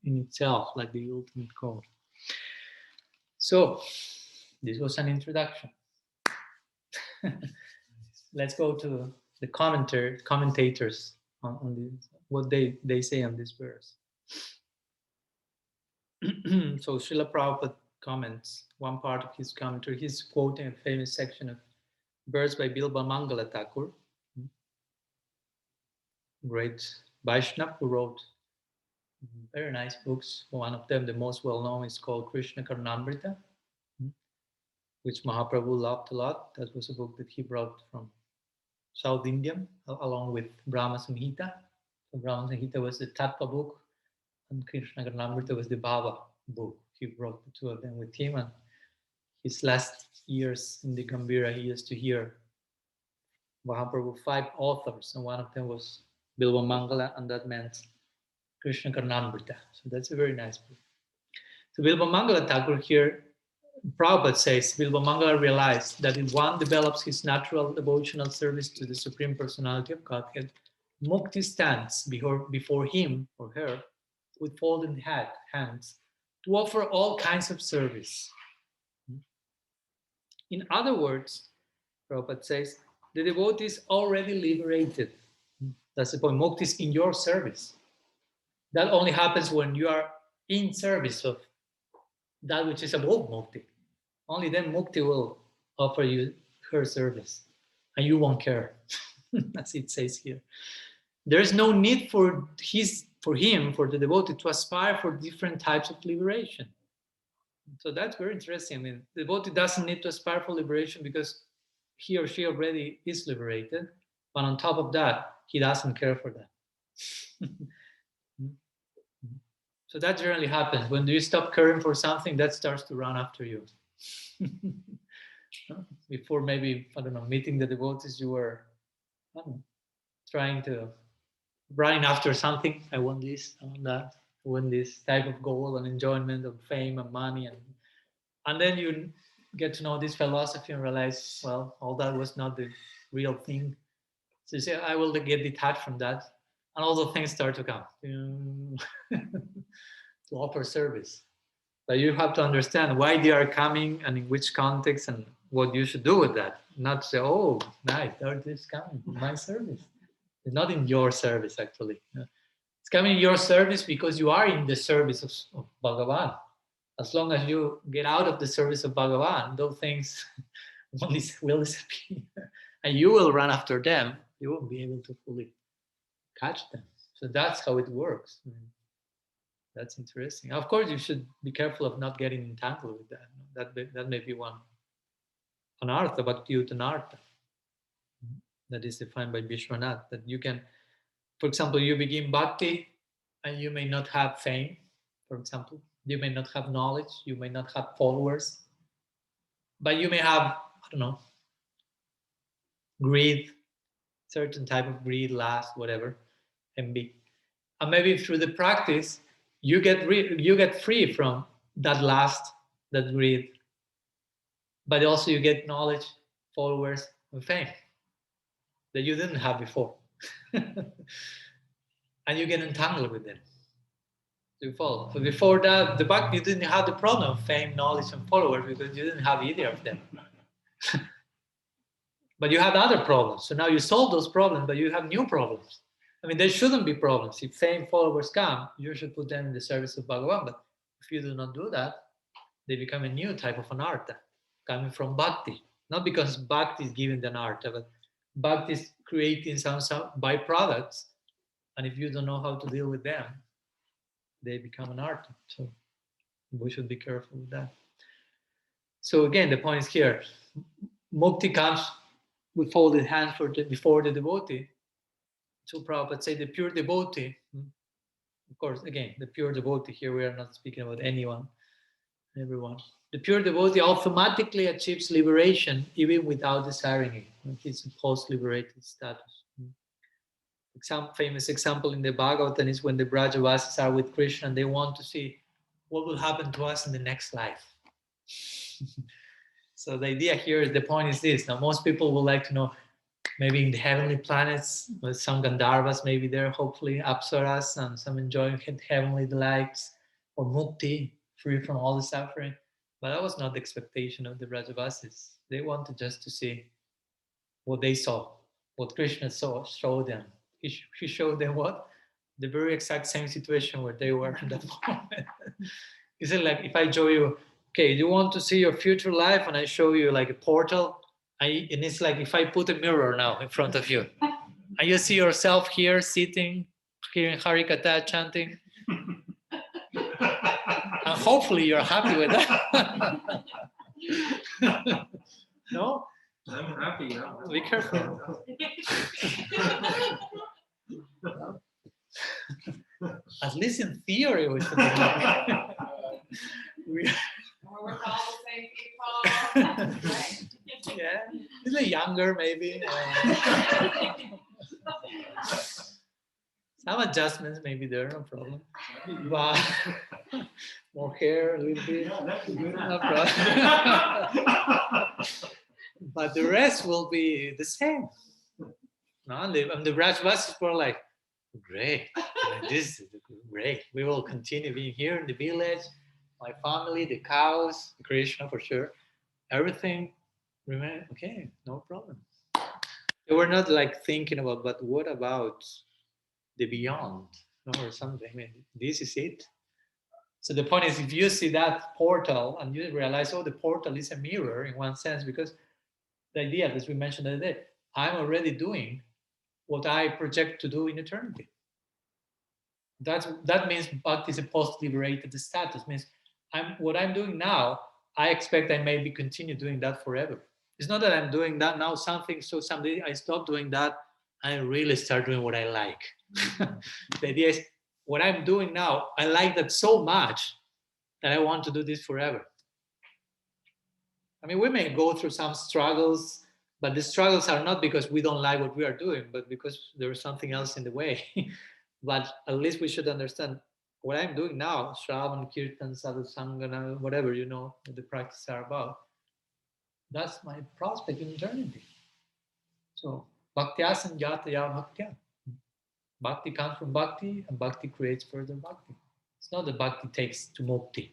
in itself, like the ultimate goal. So, this was an introduction. Let's go to the commentators on this, what they say on this verse. So Srila Prabhupada comments, one part of his commentary, he's quoting a famous section of verse by Bilba Mangala Thakur, great Vaishnava who wrote very nice books. One of them, the most well-known, is called Krishna Karnamrita, which Mahaprabhu loved a lot. That was a book that he brought from South India, along with Brahma Samhita. So Brahma Samhita was the Tattva book, and Krishna Karnamrita was the Bhava book. He brought the two of them with him, and his last years in the Gambhira, he used to hear Mahaprabhu 5 authors, and one of them was Bilva Mangala, and that meant Krishna Karnamrita. So that's a very nice book. So Bilva Mangala Thakur here, Prabhupada says, Bilva Mangala realized that if one develops his natural devotional service to the Supreme Personality of Godhead, Mukti stands before him or her with folded hands to offer all kinds of service. In other words, Prabhupada says, the devotee is already liberated. That's the point. Mukti is in your service. That only happens when you are in service of that which is above Mukti. Only then Mukti will offer you her service, and you won't care, as it says here. There is no need for the devotee, to aspire for different types of liberation. So that's very interesting. I mean, the devotee doesn't need to aspire for liberation because he or she already is liberated, but on top of that, he doesn't care for that. So that generally happens. When you stop caring for something, that starts to run after you. Before maybe, meeting the devotees, you were running after something. I want this, I want that, I want this type of goal and enjoyment of fame and money. And then you get to know this philosophy and realize, well, all that was not the real thing. So you say, I will get detached from that. And all the things start to come to offer service. But you have to understand why they are coming and in which context and what you should do with that. Not say, oh, nice, it's coming in my service. It's not in your service, actually. It's coming in your service because you are in the service of Bhagavan. As long as you get out of the service of Bhagavan, those things will disappear. And you will run after them. You won't be able to fully catch them. So that's how it works. That's interesting. Of course, you should be careful of not getting entangled with that. That may be one anartha, bhakti anartha. That is defined by Vishwanath. That you can, for example, you begin bhakti and you may not have fame, for example. You may not have knowledge. You may not have followers. But you may have, I don't know, greed, certain type of greed, lust, whatever, envy. And maybe through the practice, you get free from that lust, that greed. But also you get knowledge, followers, and fame that you didn't have before. And you get entangled with them. So you follow. So before that, the bhakti, you didn't have the problem of fame, knowledge, and followers because you didn't have either of them. But you had other problems. So now you solve those problems, but you have new problems. I mean, there shouldn't be problems. If fame, followers come, you should put them in the service of Bhagavan. But if you do not do that, they become a new type of anartha, coming from bhakti. Not because bhakti is giving the anartha, but bhakti is creating some byproducts. And if you don't know how to deal with them, they become anartha. So we should be careful with that. So again, the point is here. Mukti comes with folded hands before the devotee. So Prabhupada say the pure devotee, of course, again, the pure devotee, here we are not speaking about anyone, everyone. The pure devotee automatically achieves liberation even without desiring it. He's a post-liberated status. Famous example in the Bhagavatam is when the Brajavasis are with Krishna and they want to see what will happen to us in the next life. So the idea here, the point is this. Now, most people would like to know, maybe in the heavenly planets, with some Gandharvas maybe there, hopefully, Apsaras, and some enjoying heavenly delights, or Mukti, free from all the suffering. But that was not the expectation of the Brajavasis. They wanted just to see what they saw, what Krishna showed them. He showed them what? The very exact same situation where they were at that moment. He said, like, if I show you, okay, you want to see your future life, and I show you like a portal, and it's like if I put a mirror now in front of you, and you see yourself here sitting, hearing Harikatha chanting, and hopefully you're happy with that. No? I'm happy. Be careful. At least in theory, we should be happy. We're all the same people, right? Yeah, a little younger maybe. Some adjustments maybe there, no problem. But more hair, a little bit. No problem. But the rest will be the same. No, and the Brajavasis were like, great, this is great. We will continue being here in the village. My family, the cows, Krishna for sure, everything remain okay, no problem. They were not like thinking about, but what about the beyond, or something? I mean, this is it. So the point is, if you see that portal and you realize, oh, the portal is a mirror in one sense, because the idea, as we mentioned the other day, I'm already doing what I project to do in eternity. That means bhakti is a post-liberated status. Means what I'm doing now, I expect I maybe continue doing that forever. It's not that I'm doing that now something, so someday I stop doing that, I really start doing what I like. The idea is, what I'm doing now, I like that so much that I want to do this forever. I mean, we may go through some struggles, but the struggles are not because we don't like what we are doing, but because there is something else in the way. But at least we should understand what I'm doing now, Shravan, Kirtan, Sadhu Sangana, whatever, what the practices are about. That's my prospect in eternity. So, Bhaktya Sanjataya Bhaktya. Bhakti comes from Bhakti, and Bhakti creates further Bhakti. It's not that Bhakti takes to Mukti.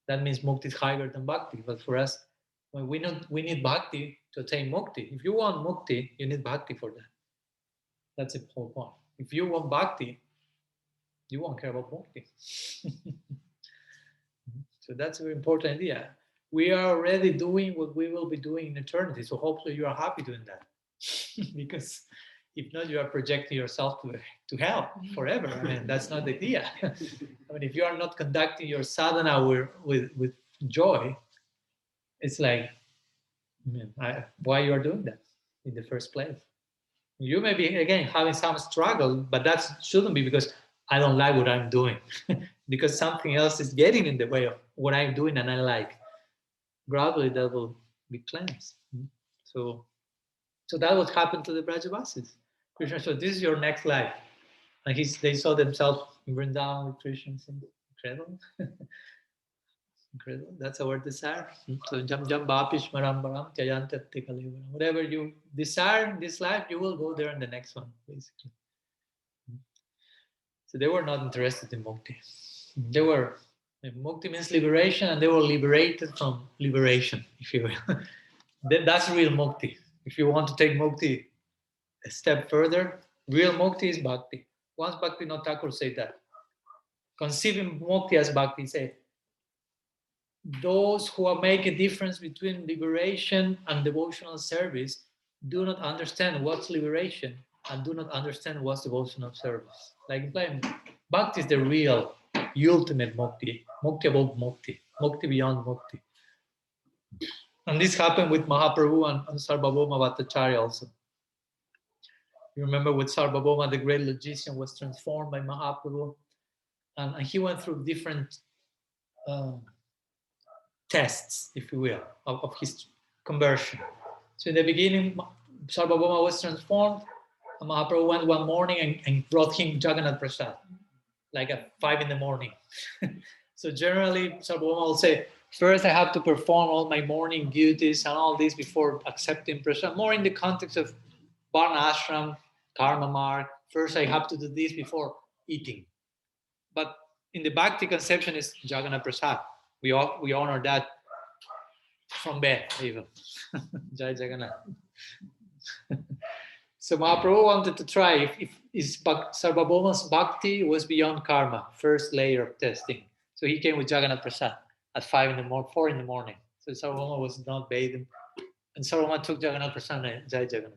That means Mukti is higher than Bhakti. But for us, Well, we need bhakti to attain mukti. If you want mukti, you need bhakti for that. That's the whole point. If you want bhakti, you won't care about mukti. So that's a very important idea. We are already doing what we will be doing in eternity. So hopefully you are happy doing that. Because if not, you are projecting yourself to hell forever. I mean, that's not the idea. I mean, if you are not conducting your sadhana with joy, it's like, why you are doing that in the first place? You may be, again, having some struggle, but that shouldn't be because I don't like what I'm doing. Because something else is getting in the way of what I'm doing and I like. Gradually, that will be cleansed. So that would happen to the Brajavasis. Krishna said, this is your next life. And they saw themselves in Vrindavan with Krishna. Incredible. Incredible. That's our desire. So jam bapish maram baram tyayantate kalivaram. Whatever you desire in this life, you will go there in the next one, basically. So they were not interested in mukti. Mukti means liberation, and they were liberated from liberation, if you will. That's real mukti. If you want to take mukti a step further, real mukti is bhakti. Once Bhaktivinoda Thakur said that, conceiving mukti as bhakti, said, those who make a difference between liberation and devotional service do not understand what's liberation and do not understand what's devotional service. Like bhakti is the real, ultimate mukti, mukti above mukti, mukti beyond mukti. And this happened with Mahaprabhu and Sarvabhauma Bhattacharya also. You remember with Sarvabhauma, the great logician was transformed by Mahaprabhu, and he went through different tests, if you will, of his conversion. So in the beginning, Sarvabhauma was transformed, and Mahaprabhu went one morning and brought him Jagannath Prasad, like at 5 a.m. So generally, Sarvabhauma will say, first I have to perform all my morning duties and all this before accepting Prasad, more in the context of Varna Ashram, Karma Mark. First I have to do this before eating. But in the Bhakti conception is Jagannath Prasad. We honor that from bed, even. Jai Jagannath. So Mahaprabhu wanted to try if Sarvabhauma's Bhakti was beyond karma, first layer of testing. So he came with Jagannath Prasad at 4 a.m. So Sarvabhauma was not bathing. And Sarvabhauma took Jagannath Prasad and Jai Jagannath.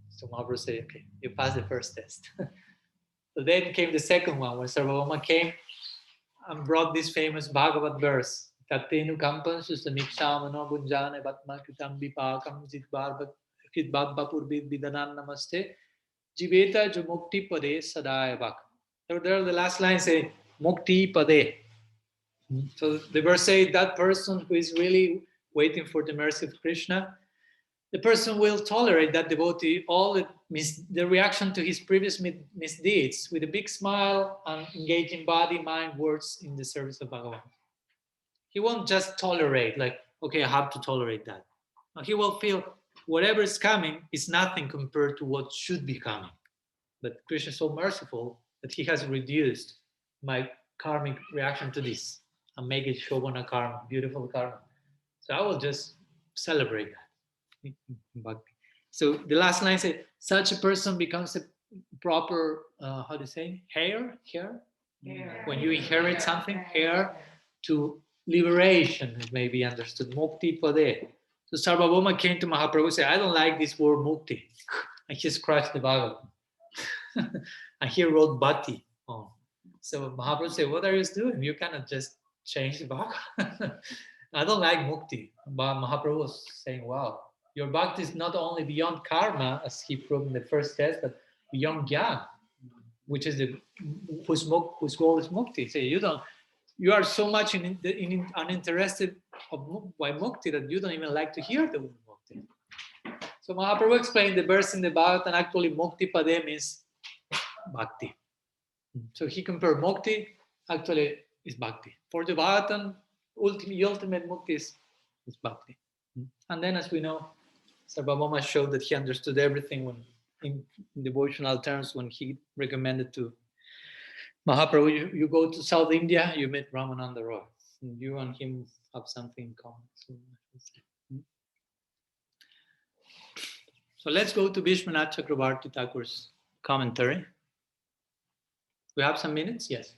So Mahaprabhu said, okay, you passed the first test. So then came the second one, when Sarvabhauma came and brought this famous Bhagavat verse. Tattenu kampan susamiksamano bunjane batma kritam vipakam jitbad bapur vidanan namaste jiveta jo mukti pade sadaya bak. So there the last line say mukti pade. So the verse say that person who is really waiting for the mercy of Krishna, the person will tolerate that devotee, all the reaction to his previous misdeeds with a big smile and engaging body, mind, words in the service of Bhagavan. He won't just tolerate, like, okay, I have to tolerate that. No, he will feel whatever is coming is nothing compared to what should be coming. But Krishna is so merciful that he has reduced my karmic reaction to this and make it Shobhana karma, beautiful karma. So I will just celebrate that. So the last line says, such a person becomes a proper, how do you say, heir? When you inherit something, heir to liberation, it may be understood. Mukti pade. So Sarvabhauma came to Mahaprabhu and said, I don't like this word mukti. And he scratched the Bhagavatam. And he wrote Bhakti on. So Mahaprabhu said, what are you doing? You cannot just change the Bhagavatam. I don't like mukti. But Mahaprabhu was saying, wow, your bhakti is not only beyond karma, as he proved in the first test, but beyond jnana, which is whose goal is mukti. So you are so much uninterested by mukti that you don't even like to hear the word mukti. So Mahaprabhu explained the verse in the Bhagavatam, actually mukti pade means bhakti. So he compared mukti, actually is bhakti. For the Bhagavatam, ultimate mukti is bhakti. And then, as we know, Sarvabhauma showed that he understood everything when, in devotional terms, when he recommended to Mahaprabhu, you go to South India, you meet Ramananda Roy. And you and him have something in common. So, So let's go to Vishwanath Chakravarti Thakur's commentary. We have some minutes? Yes.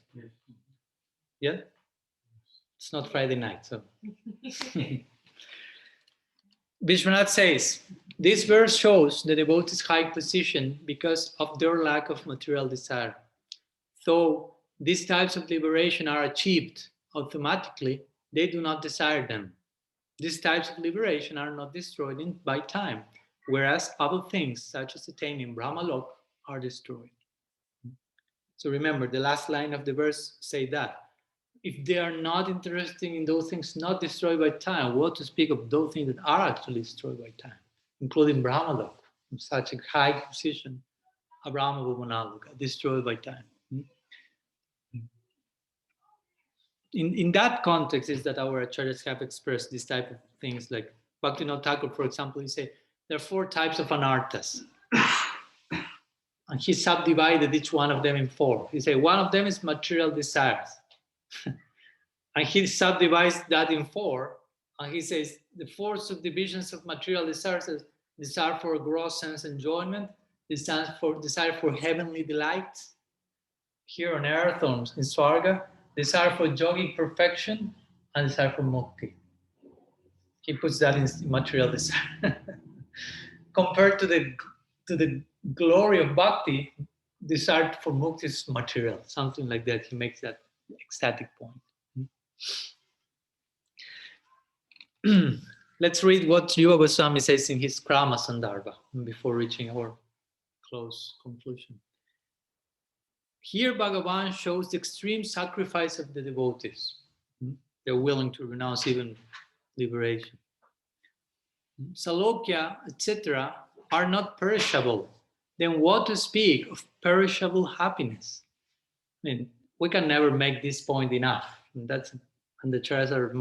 Yeah? It's not Friday night, so. Vishwanath says, this verse shows the devotees' high position because of their lack of material desire. Though these types of liberation are achieved automatically, they do not desire them. These types of liberation are not destroyed by time, whereas other things, such as attaining Brahmalok, are destroyed. So remember, the last line of the verse say that. If they are not interested in those things not destroyed by time, what to speak of those things that are actually destroyed by time, including Brahmalok, such a high position, a Brahma Bhuvanaloka, destroyed by time. In that context is that our acharyas have expressed this type of things, like Bhaktivinoda Thakur, for example, he say there are 4 types of anarthas. And he subdivided each one of them in 4. He said one of them is material desires. And he subdivides that in 4. And he says the 4 subdivisions of material desires is desire for gross sense enjoyment, desire for heavenly delights here on earth or in Swarga, desire for yogic perfection, and desire for Mukti. He puts that in material desire. Compared to the glory of Bhakti, desire for Mukti is material, something like that. He makes that ecstatic point. Let's read what Jiva Goswami says in his Krama Sandarbha before reaching our close conclusion. Here Bhagavan shows the extreme sacrifice of the devotees. They're willing to renounce even liberation. Salokya, etc. are not perishable. Then what to speak of perishable happiness? I mean, we can never make this point enough. And the Acharyas are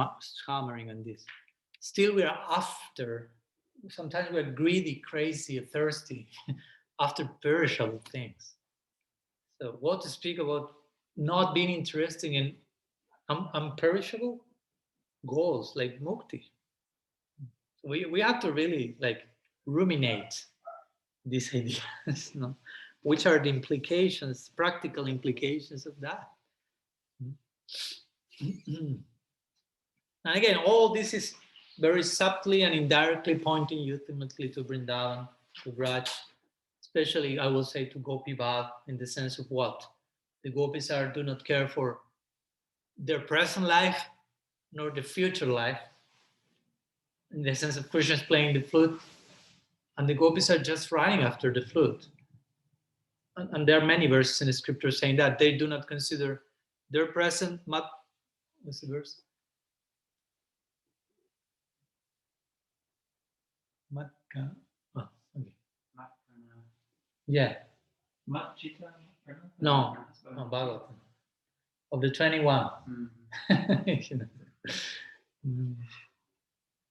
hammering on this. Still we are after, sometimes we're greedy, crazy, thirsty, after perishable things. So what to speak about not being interested in unperishable goals like Mukti. We have to really ruminate these ideas, which are the implications, practical implications of that. And again, all this is very subtly and indirectly pointing ultimately to Vrindavan, to Braj, especially I will say to Gopi Bhav, in the sense of what? The gopis do not care for their present life nor the future life, in the sense of Krishna's playing the flute, and the gopis are just running after the flute. And there are many verses in the scripture saying that they do not consider their present. What's the verse? Matka. Oh, okay. Yeah. No, Bhagavatam. Of the 21. You know.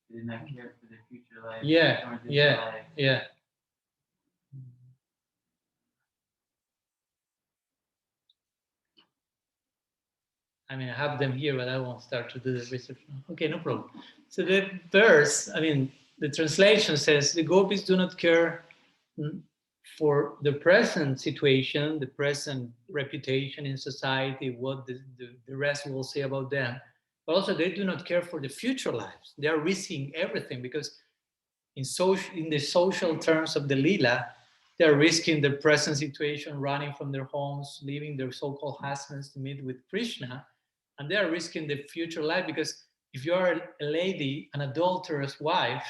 They did not care for the future life. Yeah. I mean, I have them here, but I won't start to do the research now. Okay, no problem. So the verse, the translation says, the gopis do not care for the present situation, the present reputation in society, what the rest will say about them. But also they do not care for the future lives. They are risking everything because in the social terms of the Leela, they are risking their present situation, running from their homes, leaving their so-called husbands to meet with Krishna. And they are risking the future life because if you are a lady, an adulterous wife,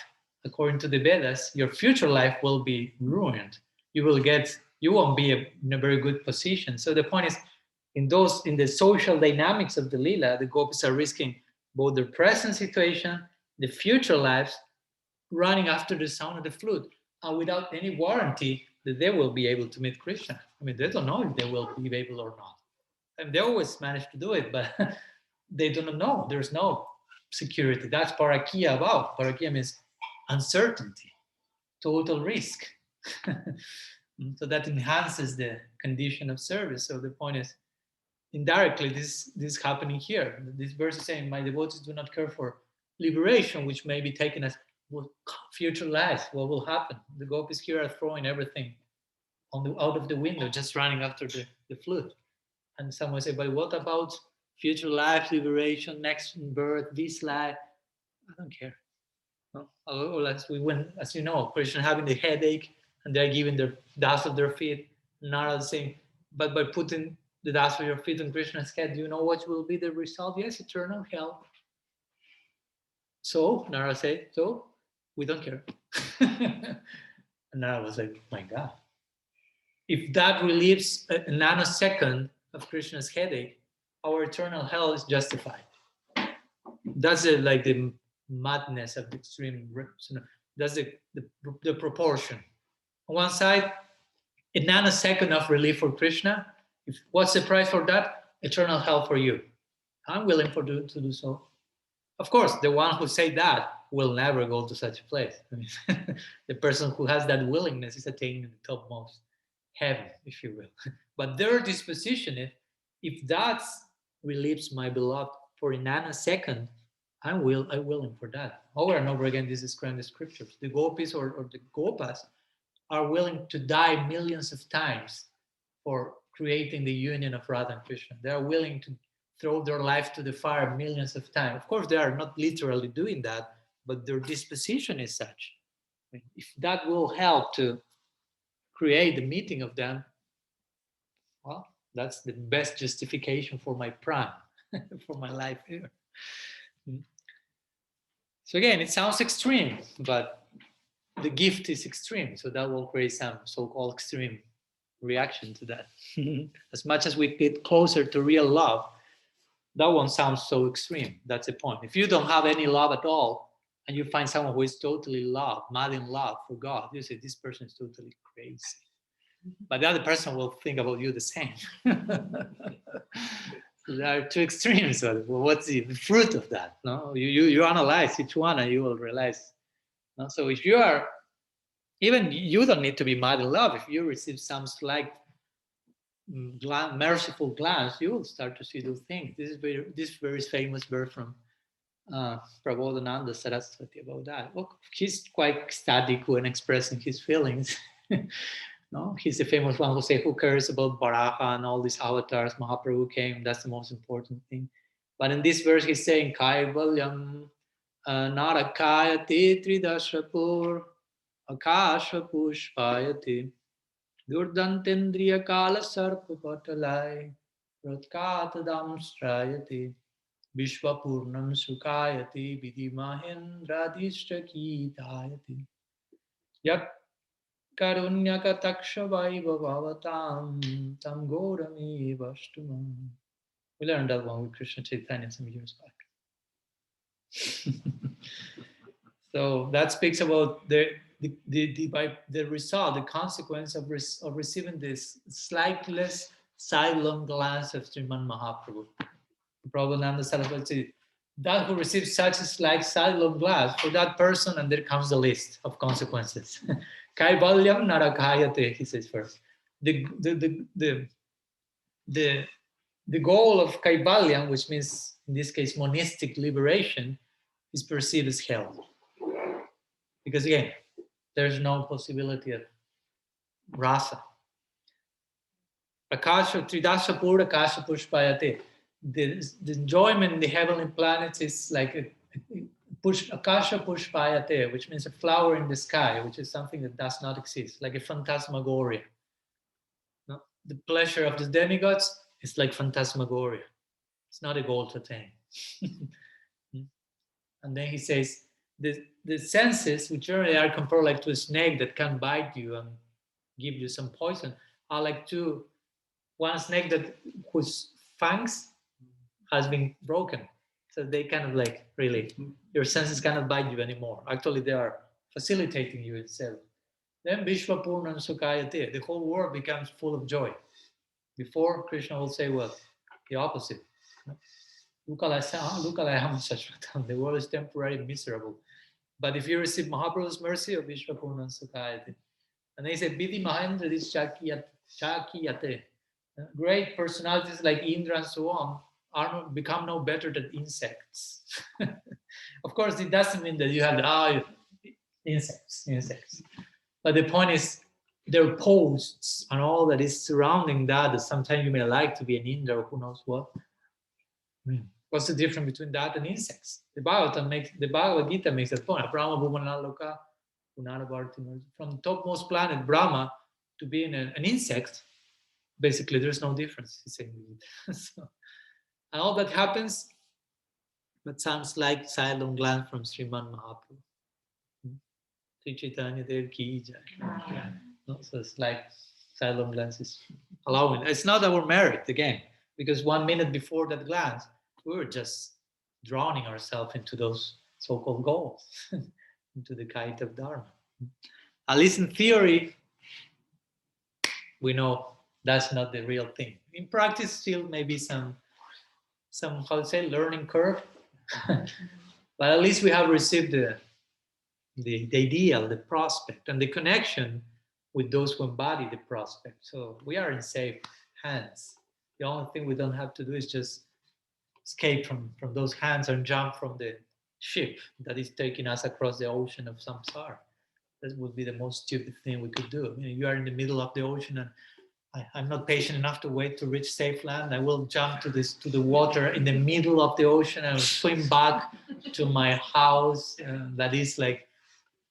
according to the Vedas, your future life will be ruined. You won't be in a very good position. So the point is, in the social dynamics of the Leela, the gopis are risking both their present situation, the future lives, running after the sound of the flute, and without any warranty that they will be able to meet Krishna. They don't know if they will be able or not. And they always manage to do it, but they do not know. There's no security. That's parakya about. Parakya means uncertainty, total risk. So that enhances the condition of service. So the point is, indirectly, this is happening here. This verse is saying, my devotees do not care for liberation, which may be taken as future lives, what will happen? The gopis here are throwing everything out of the window, just running after the flute. And someone say, but what about future life, liberation, next birth, this life? I don't care. No? Or as you know, Krishna having the headache and they're giving the dust of their feet, Narada saying, but by putting the dust of your feet on Krishna's head, do you know what will be the result? Yes, eternal hell. So Narada said, so we don't care. And Narada was like, my God. If that relieves a nanosecond of Krishna's headache, our eternal hell is justified. That's like the madness of the extreme. That's the proportion. On one side, a nanosecond of relief for Krishna. What's the price for that? Eternal hell for you. I'm willing to do so. Of course, the one who say that will never go to such a place. I mean, the person who has that willingness is attaining the topmost heaven, if you will. But their disposition, if that relieves my beloved for a nanosecond, I'm willing for that. Over and over again, this is described in the scriptures. The gopis or the gopas are willing to die millions of times for creating the union of Radha and Krishna. They are willing to throw their life to the fire millions of times. Of course, they are not literally doing that, but their disposition is such. If that will help to create the meeting of them, well, that's the best justification for my prime, for my life here. So again, it sounds extreme, but the gift is extreme. So that will create some so-called extreme reaction to that. As much as we get closer to real love, that won't sound so extreme. That's the point. If you don't have any love at all, and you find someone who is totally mad in love for God, you say, this person is totally crazy. But the other person will think about you the same. So there are two extremes. Well, what's the fruit of that? No, you analyze each one and you will realize. No? So if you are, even you don't need to be mad in love. If you receive some slight merciful glance, you will start to see those things. This very famous verse from Prabodhananda Saraswati about that. Well, he's quite ecstatic when expressing his feelings. No, he's the famous one who say, who cares about Baraha and all these avatars? Mahaprabhu came, that's the most important thing. But in this verse, he's saying, Kaivalyam narakayati tridashapur akasha pushpayati durdantendriya kala sarpa patalai pratkatadam strayati vishwapurnam sukayati vidhi mahendradishta kitayati yak Karunyakatakshavai bhavatam tam gorami vashtumam. We learned that one with Krishna Chaitanya some years back. So that speaks about the result, the consequence of receiving this slightless sidelong glance of Sriman Mahaprabhu. Prabhupada Saraswati, that who receives such a slight sidelong glance, for that person, and there comes the list of consequences. Kaivalyam narakayate, he says first. The goal of Kaivalyam, which means in this case monistic liberation, is perceived as hell. Because again, there's no possibility of rasa. Akasha, Tridasha Pura, Akasha Pushpayate. The enjoyment in the heavenly planets is like Akasha Pushpayate, which means a flower in the sky, which is something that does not exist, like a phantasmagoria. No? The pleasure of the demigods is like phantasmagoria. It's not a goal to attain. And then he says, the senses, which generally are compared like to a snake that can bite you and give you some poison, are like one snake whose fangs has been broken. So they kind of like, really, your senses cannot bite you anymore. Actually, they are facilitating you itself. Then Vishwapurnam Sukayate, the whole world becomes full of joy. Before, Krishna will say, well, the opposite. The world is temporarily miserable. But if you receive Mahaprabhu's mercy of Vishwapurnam Sukayate, and they say, Vidhi Mahendra is Chakiyate. Great personalities like Indra and so on become no better than insects. Of course, it doesn't mean that you have insects. But the point is, their posts and all that is surrounding that sometimes you may like to be an Indra or who knows what. What's the difference between that and insects? The Bhagavad Gita makes that point. Brahma Bhuvanaloka, from the topmost planet Brahma to being an insect, basically there's no difference. He's saying. So, and all that happens, that sounds like silent glance from Srimad Mahaprabhu. Sri Chaitanya Dev Ki Jai. No, so it's like silent glances allowing. It's not our merit again, because 1 minute before that glance, we were just drowning ourselves into those so-called goals, into the kite of Dharma. At least in theory, we know that's not the real thing. In practice, still maybe some how to say, learning curve, but at least we have received the ideal, the prospect, and the connection with those who embody the prospect. So we are in safe hands. The only thing we don't have to do is just escape from those hands and jump from the ship that is taking us across the ocean of samsara. That would be the most stupid thing we could do. You are in the middle of the ocean and I'm not patient enough to wait to reach safe land. I will jump to the water in the middle of the ocean and swim back to my house that is like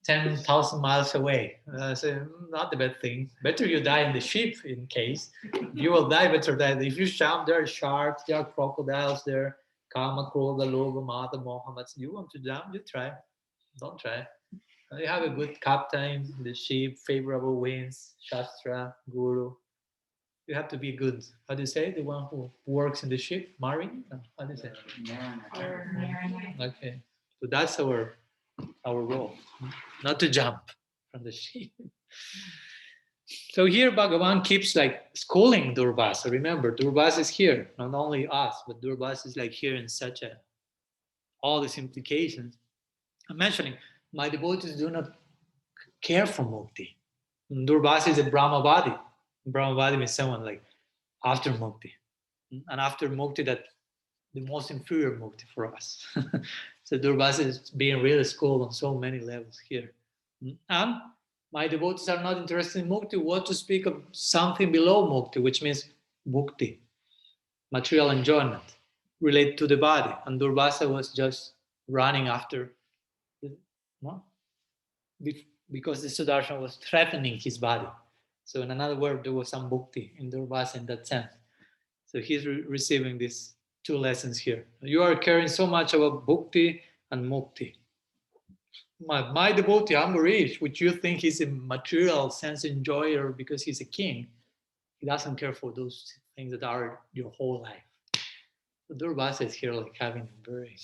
10,000 miles away. So not the bad thing. Better you die in the ship in case. You will die, better die. If you jump, there are sharks, there are crocodiles, there Kama, Krodha, Loga, Mata, Mohammed. You want to jump, you try. Don't try. You have a good captain, the ship, favorable winds, Shastra, Guru. You have to be good. How do you say? The one who works in the ship? Marine? How do you say? Okay. So that's our role. Not to jump from the ship. So here Bhagavan keeps like schooling Durvasa. Remember, Durvasa is here. Not only us, but Durvasa is like here in such all these implications. I'm mentioning, my devotees do not care for Mukti. Durvasa is a Brahmavadi. Brahmavadi means someone like after Mukti. And after Mukti, that the most inferior Mukti for us. So Durvasa is being really schooled on so many levels here. And my devotees are not interested in Mukti. What to speak of something below Mukti, which means Bhakti, material enjoyment, related to the body. And Durvasa was just running after, because the Sudarshan was threatening his body. So in another word, there was some Bhakti in Durvasa in that sense. So he's receiving these two lessons here. You are caring so much about Bhakti and Mukti. My devotee, Ambarish, which you think he's a material sense enjoyer because he's a king, he doesn't care for those things that are your whole life. So Durvasa is here like having a very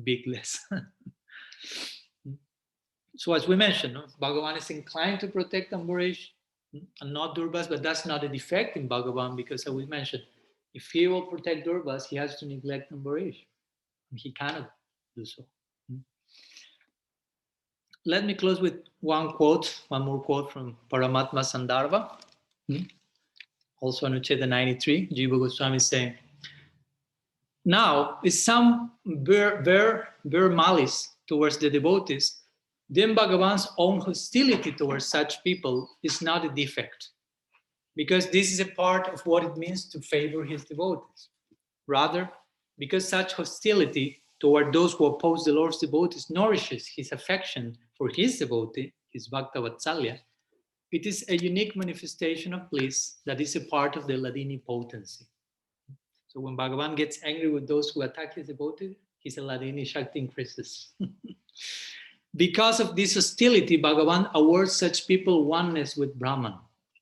big lesson. So as we mentioned, Bhagavan is inclined to protect Ambarish and not Durvasa, but that's not a defect in Bhagavan because as we mentioned, if he will protect Durvasa, he has to neglect Ambarish. And he cannot do so. Let me close with one more quote from Paramatma Sandarbha. Also Anucheta 93, Jiva Goswami is saying, now, if some bear malice towards the devotees, then Bhagavan's own hostility towards such people is not a defect, because this is a part of what it means to favor his devotees. Rather, because such hostility toward those who oppose the Lord's devotees nourishes his affection for his devotee, his Bhakta Vatsalya, it is a unique manifestation of bliss that is a part of the Ladini potency. So when Bhagavan gets angry with those who attack his devotee, his Ladini Shakti increases. Because of this hostility, Bhagavan awards such people oneness with Brahman,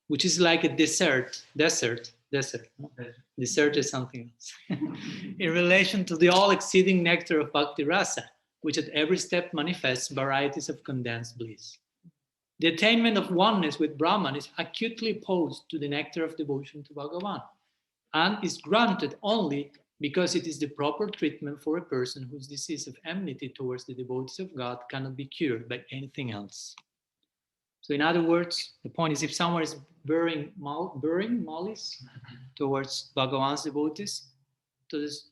which is like a desert. Desert is something else. In relation to the all-exceeding nectar of Bhakti Rasa, which at every step manifests varieties of condensed bliss. The attainment of oneness with Brahman is acutely opposed to the nectar of devotion to Bhagavan, and is granted only because it is the proper treatment for a person whose disease of enmity towards the devotees of God cannot be cured by anything else. So in other words, the point is if someone is bearing malice towards Bhagavan's devotees,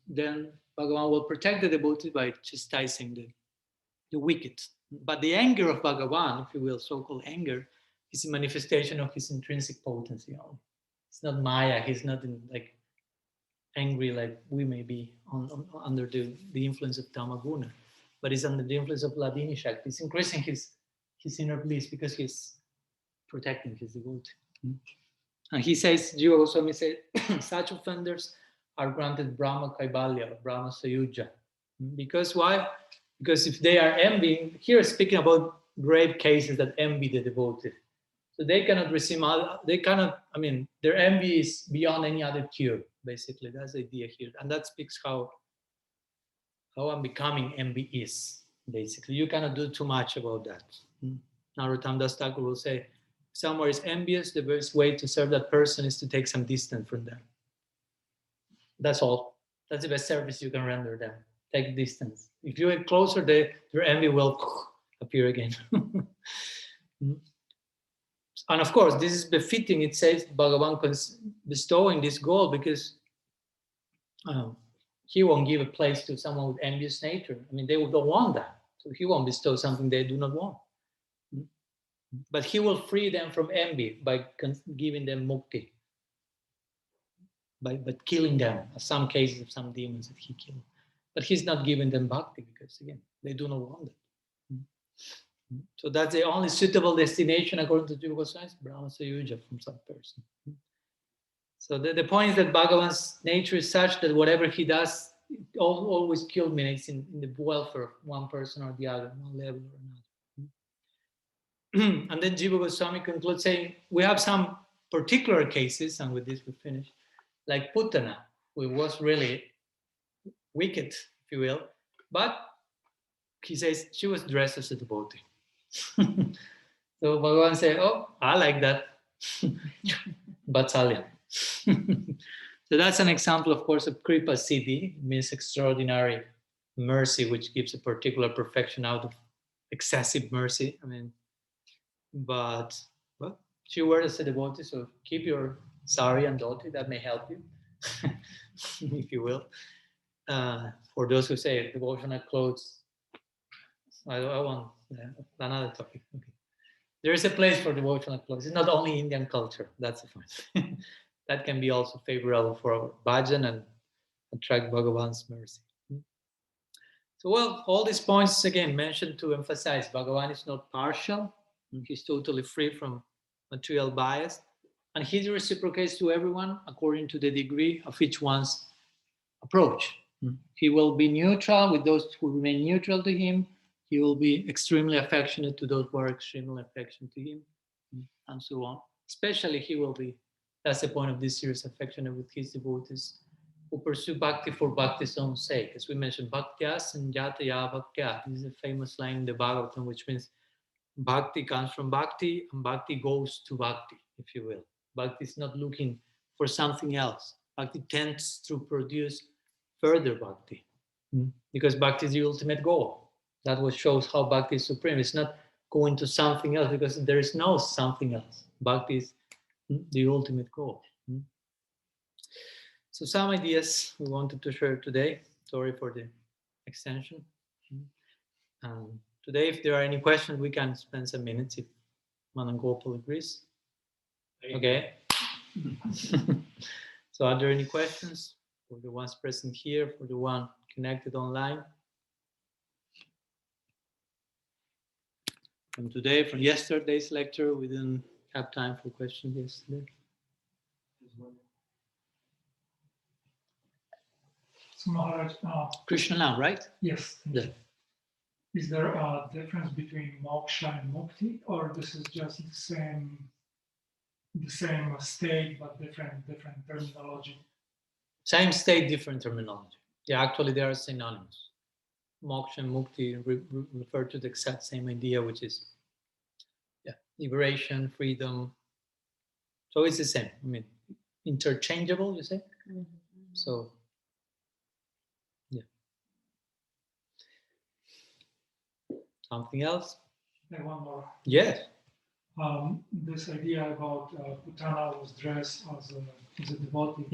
then Bhagavan will protect the devotees by chastising the wicked. But the anger of Bhagavan, if you will, so-called anger, is a manifestation of his intrinsic potency only. It's not Maya. He's not like angry like we may be under the influence of Tamaguna, but he's under the influence of Ladini Shakti. He's increasing his inner bliss because he's protecting his devotee. And he says, Jiva Goswami says, such offenders are granted Brahma Kaivalya, Brahma Sayuja. Because why? Because if they are envying, here speaking about grave cases that envy the devotee. So they cannot receive, their envy is beyond any other cure, basically. That's the idea here. And that speaks how unbecoming envy is, basically. You cannot do too much about that. Narottam Das Thakur will say, if someone is envious, the best way to serve that person is to take some distance from them. That's all. That's the best service you can render them. Take distance. If you get closer, their envy will appear again. And of course, this is befitting, it says, Bhagavan bestowing this goal because he won't give a place to someone with envious nature. I mean, they don't want that. So he won't bestow something they do not want. But he will free them from envy by giving them mukti. By killing them, some cases of some demons that he killed. But he's not giving them bhakti because, again, they do not want it. So that's the only suitable destination, according to Jiva Goswami, Brahma Sayuja from some person. So the point is that Bhagavan's nature is such that whatever he does, it always culminates in the welfare of one person or the other, one level or another. And then Jiva Goswami concludes saying, we have some particular cases, and with this we finish, like Putana, who was really wicked, if you will, but he says she was dressed as a devotee. So Bhagavan said, oh, I like that. Vatsalya. So that's an example, of course, of Kripa Siddhi, means extraordinary mercy, which gives a particular perfection out of excessive mercy. But she were as a devotee, so keep your sari and dhoti, that may help you, if you will. For those who say devotional clothes, I want another topic. Okay. There is a place for devotional clothes. It's not only Indian culture. That's the point. That can be also favorable for our bhajan and attract Bhagavan's mercy. So, well, all these points again mentioned to emphasize Bhagavan is not partial. He's totally free from material bias, and he reciprocates to everyone according to the degree of each one's approach. He will be neutral with those who remain neutral to him. He will be extremely affectionate to those who are extremely affectionate to him, and so on. Especially he will be, that's the point of this series, affectionate with his devotees who pursue bhakti for bhakti's own sake. As we mentioned, bhaktya sanjataya bhaktya. This is a famous line in the Bhagavatam, which means bhakti comes from bhakti and bhakti goes to bhakti, if you will. Bhakti is not looking for something else. Bhakti tends to produce further bhakti because bhakti is the ultimate goal. That what shows how bhakti is supreme. It's not going to something else because there is no something else. Bhakti is the ultimate goal. So some ideas we wanted to share today. Sorry for the extension. Today, if there are any questions, we can spend some minutes if Manan Gopal agrees. Okay. So are there any questions for the ones present here, for the one connected online? From today, from yesterday's lecture, we didn't have time for questions yesterday. So Maharaj, Krishna now, right? yes. Yeah. Is there a difference between moksha and mukti, or this is just the same state but different terminology? Same state, different terminology. Yeah, actually they are synonymous. Moksha and mukti refer to the exact same idea, which is liberation, freedom. So it's the same. Interchangeable, you say? So, yeah. Something else? One more. Yes. this idea about Putana was dressed as a devotee.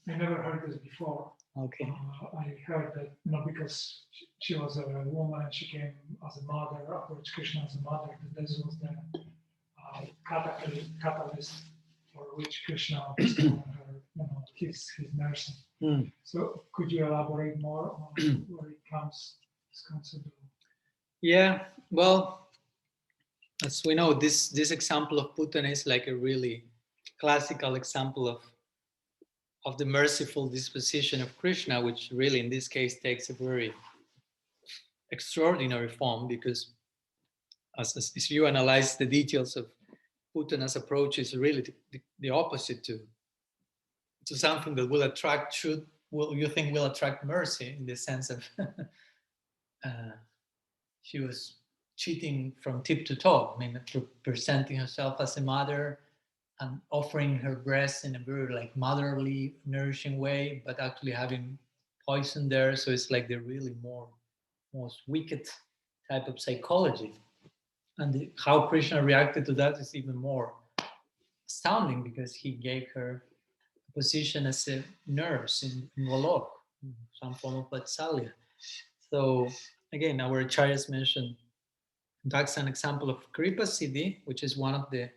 I never heard this before. Okay. I heard that because she was a woman, she came as a mother, approached Krishna as a mother. That this was the catalyst for which Krishna bestowed on her, his mercy. So, could you elaborate more on where it comes this concept? Yeah. Well, as we know, this example of Putana is like a really classical example of the merciful disposition of Krishna, which really in this case takes a very extraordinary form, because as you analyze the details of Putana's approach, is really the opposite to something that will attract will attract mercy, in the sense of she was cheating from tip to toe. I mean, presenting herself as a mother and offering her breast in a very like motherly, nourishing way, but actually having poison there. So it's like the really most wicked type of psychology. And how Krishna reacted to that is even more astounding, because he gave her a position as a nurse in Golok, some form of Vatsalya. So again, our acharyas mentioned that's an example of Kripa Siddhi, which is one of the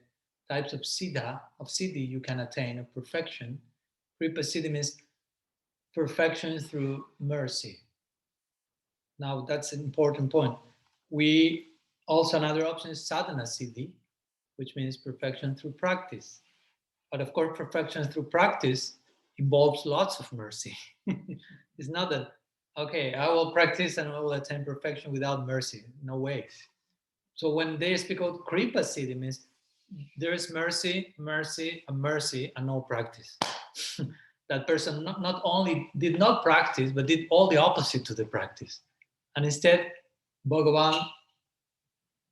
types of siddhi you can attain, of perfection. Kripa Siddhi means perfection through mercy. Now that's an important point. We also, another option is sadhana siddhi, which means perfection through practice. But of course, perfection through practice involves lots of mercy. It's not that, okay, I will practice and I will attain perfection without mercy. No way. So when they speak about Kripa Siddhi, it means there is mercy, and no practice. That person not only did not practice, but did all the opposite to the practice. And instead, Bhagavan,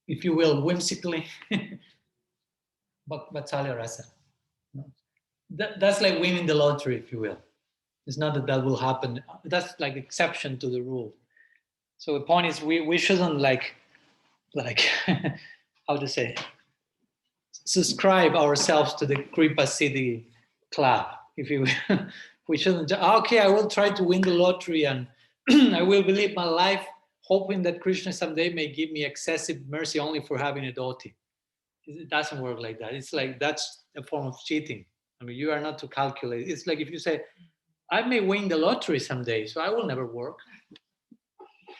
if you will, whimsically, Vatsalya Rasa. That's like winning the lottery, if you will. It's not that will happen. That's like exception to the rule. So the point is, we shouldn't like how to say, subscribe ourselves to the Kripa Siddhi club, if you will. We shouldn't, okay, I will try to win the lottery and I will believe my life, hoping that Krishna someday may give me excessive mercy only for having a dhoti. It doesn't work like that. It's like that's a form of cheating. I mean, you are not to calculate. It's like if you say, I may win the lottery someday, so I will never work.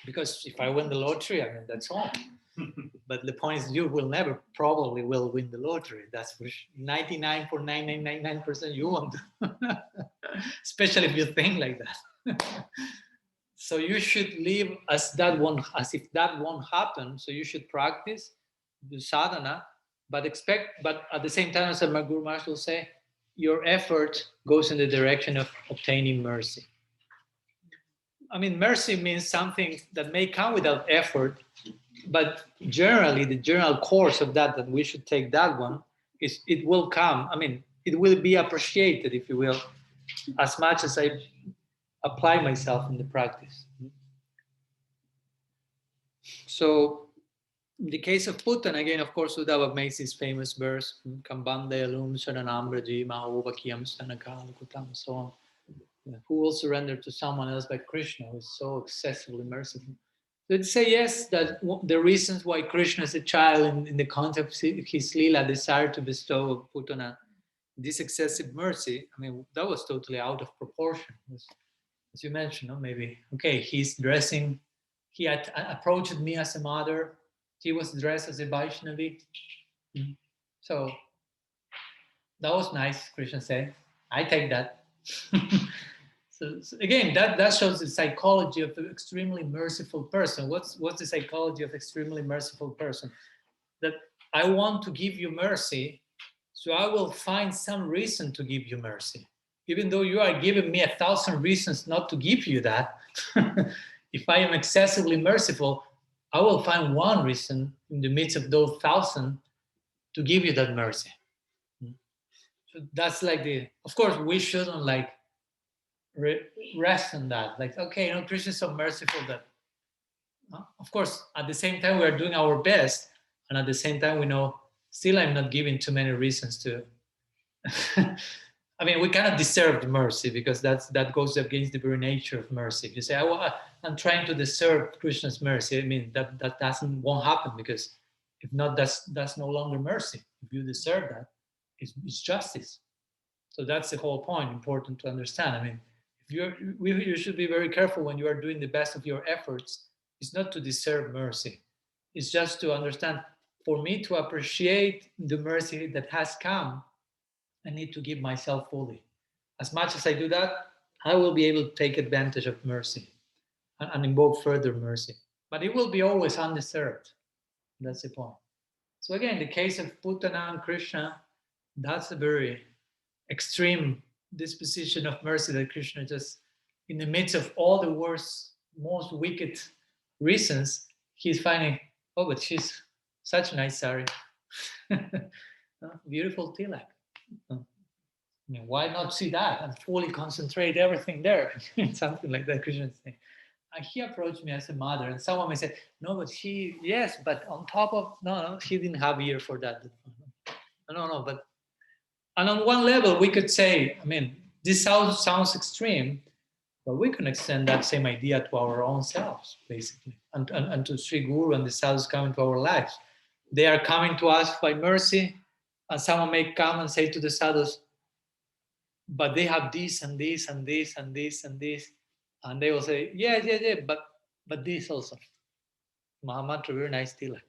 Because if I win the lottery, I mean, that's all. But the point is, you probably will win the lottery. That's for 99.9999% you won't. Especially if you think like that. So you should live as if that won't happen. So you should practice, do sadhana, but at the same time, as my Guru Maharaj will say, your effort goes in the direction of obtaining mercy. I mean, mercy means something that may come without effort, but generally, the general course of that we should take that one is it will come. I mean, it will be appreciated, if you will, as much as I apply myself in the practice. So, in the case of Putana, again, of course, Uddhava makes this famous verse, Kambande alum sharanamraji mahavakiyam stanakalukutam, so on. Who will surrender to someone else but Krishna, who is so excessively merciful? So to say yes, that the reasons why Krishna as a child in the context of his lila desired to bestow Putana this excessive mercy, I mean, that was totally out of proportion. As you mentioned, maybe, okay, he's dressing, he had approached me as a mother, he was dressed as a Vaishnavi. So that was nice, Krishna said. I take that. So again, that shows the psychology of an extremely merciful person. What's the psychology of extremely merciful person? That I want to give you mercy, so I will find some reason to give you mercy. Even though you are giving me 1,000 reasons not to give you that, if I am excessively merciful, I will find one reason in the midst of those 1,000 to give you that mercy. So that's like of course, we shouldn't like rest on that. Like, okay, Krishna is so merciful that, of course, at the same time, we are doing our best. And at the same time, we know still I'm not giving too many reasons to. I mean, we cannot deserve the mercy because that goes against the very nature of mercy. If you say, I'm trying to deserve Krishna's mercy, I mean that won't happen, because if not, that's no longer mercy. If you deserve that, it's justice. So that's the whole point. Important to understand. I mean, you should be very careful when you are doing the best of your efforts. It's not to deserve mercy. It's just to understand. For me to appreciate the mercy that has come, I need to give myself fully. As much as I do that, I will be able to take advantage of mercy and invoke further mercy. But it will be always undeserved. That's the point. So again, the case of Putana and Krishna, that's a very extreme disposition of mercy that Krishna just, in the midst of all the worst, most wicked reasons, he's finding, oh, but she's such a nice sari. Beautiful tilak. I mean, why not see that and fully concentrate everything there? Something like that, Krishna is saying. And he approached me as a mother, and someone may say, no, but yes, but on top of, no, he didn't have ear for that. No, but, and on one level, we could say, I mean, this sounds extreme, but we can extend that same idea to our own selves, basically, and to Sri Guru and the sadhus coming to our lives. They are coming to us by mercy, and someone may come and say to the sadhus, but they have this and this and this and this and this, and they will say, yeah, but this also. Mahamantra, very nice tilak.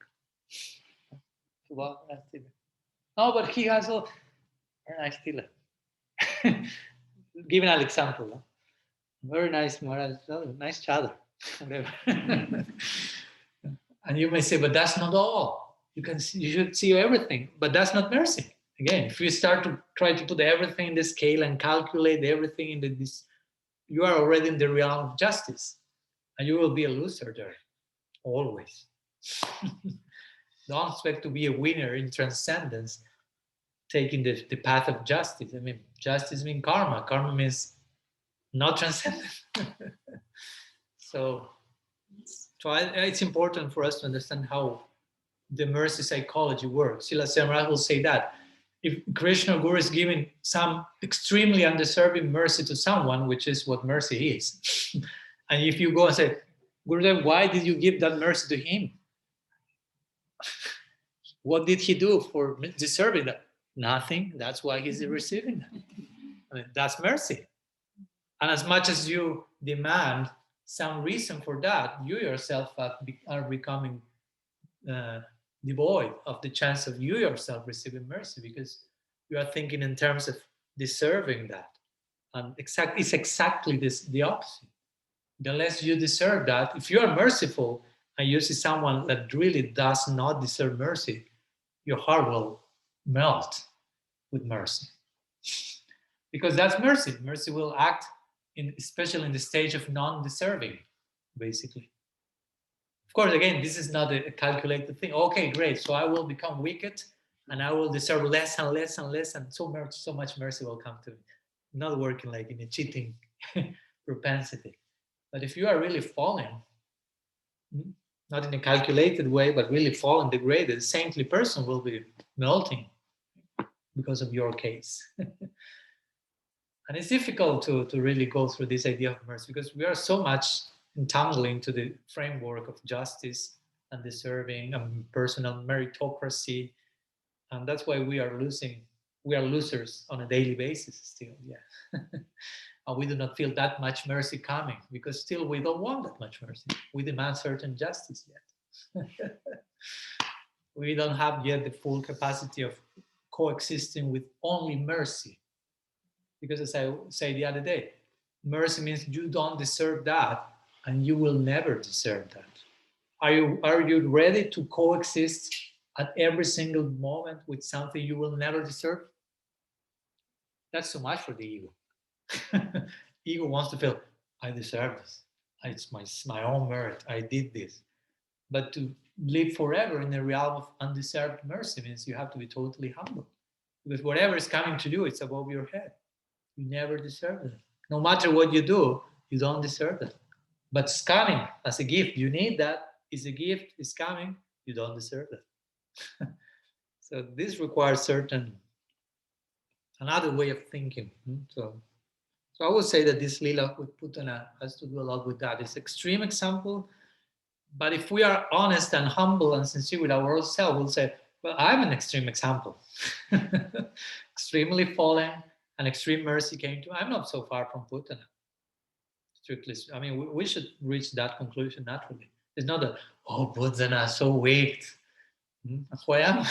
Well, that's tilak. No, but he has a very nice tilak. Give an example. No? Very nice, Maharaj. Nice chadar. And you may say, but that's not all. You should see everything, but that's not mercy. Again, if you start to try to put everything in the scale and calculate everything in this, you are already in the realm of justice, and you will be a loser there, always. Don't expect to be a winner in transcendence, taking the path of justice. I mean, justice means karma. Karma means not transcendence. So it's important for us to understand how the mercy psychology works. Srila Samaraj will say that if Krishna Guru is giving some extremely undeserving mercy to someone, which is what mercy is, and if you go and say, Gurudev, why did you give that mercy to him? What did he do for deserving that? Nothing. That's why he's receiving that. I mean, that's mercy. And as much as you demand some reason for that, you yourself are becoming devoid of the chance of you yourself receiving mercy, because you are thinking in terms of deserving that. And it's exactly the opposite. The less you deserve that, if you are merciful and you see someone that really does not deserve mercy, your heart will melt with mercy. Because that's mercy. Mercy will act, especially in the stage of non-deserving, basically. Of course, again, this is not a calculated thing. Okay, great. So I will become wicked and I will deserve less and less and less, and so much mercy will come to me. Not working like in a cheating propensity. But if you are really falling, not in a calculated way, but really falling, degraded, a saintly person will be melting because of your case. And it's difficult to really go through this idea of mercy, because we are so much entangled into the framework of justice and deserving and personal meritocracy. And that's why we are losers on a daily basis still, yeah. And we do not feel that much mercy coming, because still we don't want that much mercy. We demand certain justice yet. We don't have yet the full capacity of coexisting with only mercy. Because as I said the other day, mercy means you don't deserve that, and you will never deserve that. Are you ready to coexist at every single moment with something you will never deserve? That's too much for the ego. Ego wants to feel, I deserve this. It's my own merit. I did this. But to live forever in the realm of undeserved mercy means you have to be totally humble. Because whatever is coming to you, it's above your head. You never deserve it. No matter what you do, you don't deserve it. But it's coming as a gift. You need that. It's a gift. It's coming. You don't deserve it. So this requires another way of thinking. So I would say that this lila with Putana has to do a lot with that. It's extreme example, but if we are honest and humble and sincere with our own self, we'll say, well, I'm an extreme example. Extremely fallen and extreme mercy came to. I'm not so far from Putana. Strictly, I mean, we should reach that conclusion naturally. It's not that, oh, Putana, so weak. That's who I am.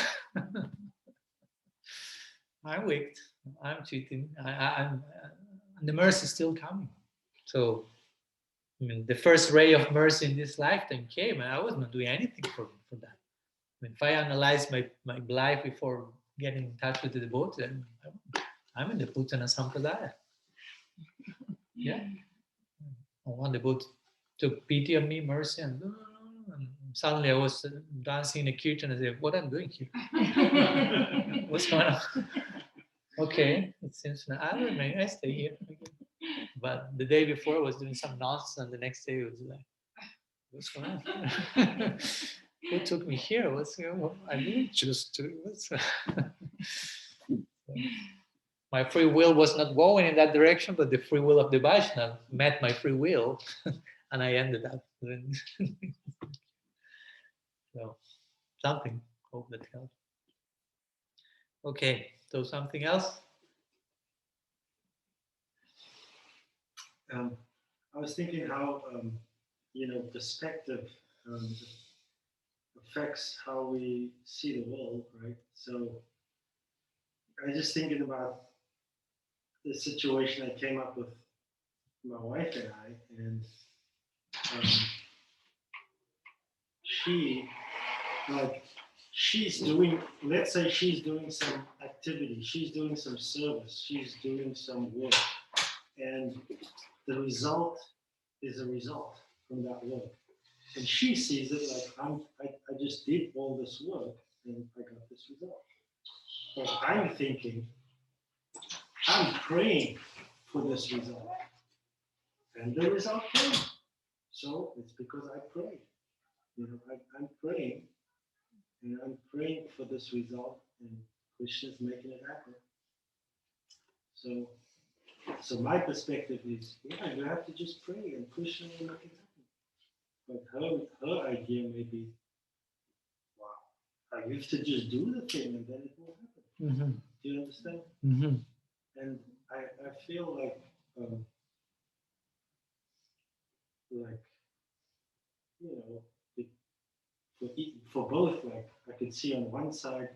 I'm weak. I'm cheating. I'm and the mercy is still coming. So, I mean, the first ray of mercy in this lifetime came, and I was not doing anything for that. I mean, if I analyze my life before getting in touch with the devotee, I'm in the Putana Sampradaya. Yeah. One devotee took pity on me, mercy, and suddenly I was dancing in a kirtan and I said, what I'm doing here? What's going on? Okay, it seems I stay here. But the day before I was doing some nonsense, and the next day it was like, what's going on? Who took me here? I didn't choose to. My free will was not going in that direction, but the free will of the Vaishnava met my free will, and I ended up doing so something. Hope that helped. Okay, so something else? I was thinking how perspective affects how we see the world, right? So I was just thinking about the situation I came up with my wife and I, and she's doing, let's say she's doing some activity, she's doing some service, she's doing some work, and the result is a result from that work. And she sees it like I just did all this work and I got this result. But I'm thinking, I'm praying for this result. And the result came. So it's because I prayed. I'm praying, and I'm praying for this result, and Krishna's making it happen. So my perspective is, yeah, you have to just pray and Krishna will make it happen. But her idea may be, wow, I have to just do the thing and then it will happen. Mm-hmm. Do you understand? Mm-hmm. And I feel like for both, like I could see on one side,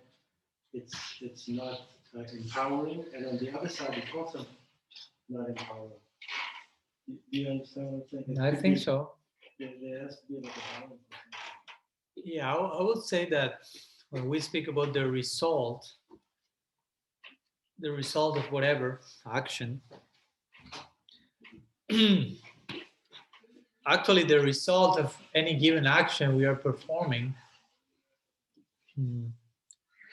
it's not empowering, and on the other side, it's also not empowering. Do you understand what I'm saying? I think so. There has to be like a balance. Yeah, I would say that when we speak about the result of whatever action, actually the result of any given action we are performing,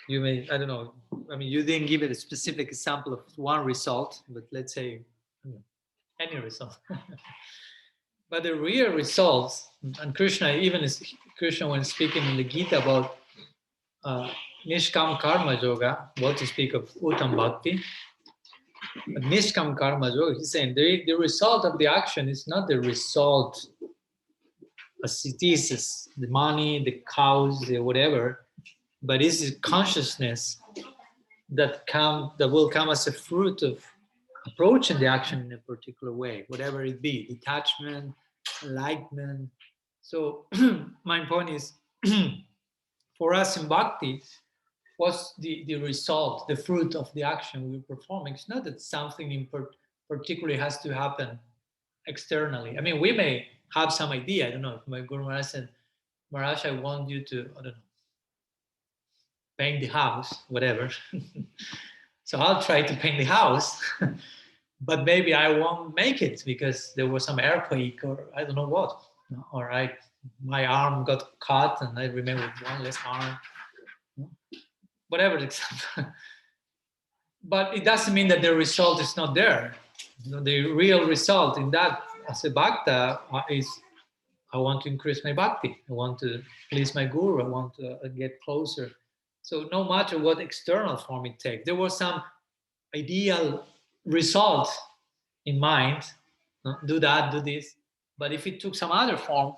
you may, I don't know, I mean, you didn't give it a specific example of one result, but let's say any result. But the real results, and Krishna when speaking in the Gita about Nishkam Karma Yoga, what to speak of Uttam Bhakti, but Nishkam Karma Yoga, he's saying the result of the action is not the result as it is the money, the cows, the whatever, but it's the consciousness that will come as a fruit of approaching the action in a particular way, whatever it be, detachment, enlightenment. So my point is, for us in Bhakti, what's the result, the fruit of the action we're performing? It's not that something in particular has to happen externally. I mean, we may have some idea. I don't know, if my Guru Maharaj said, Maharaj, I want you to, I don't know, paint the house, whatever. So I'll try to paint the house, but maybe I won't make it because there was some earthquake or I don't know what. Or my arm got cut and I remain with one less arm. Whatever the example. But it doesn't mean that the result is not there. The real result in that, as a bhakta, is I want to increase my bhakti. I want to please my guru. I want to get closer So no matter what external form it takes, there was some ideal result in mind. Do that, do this. But if it took some other form,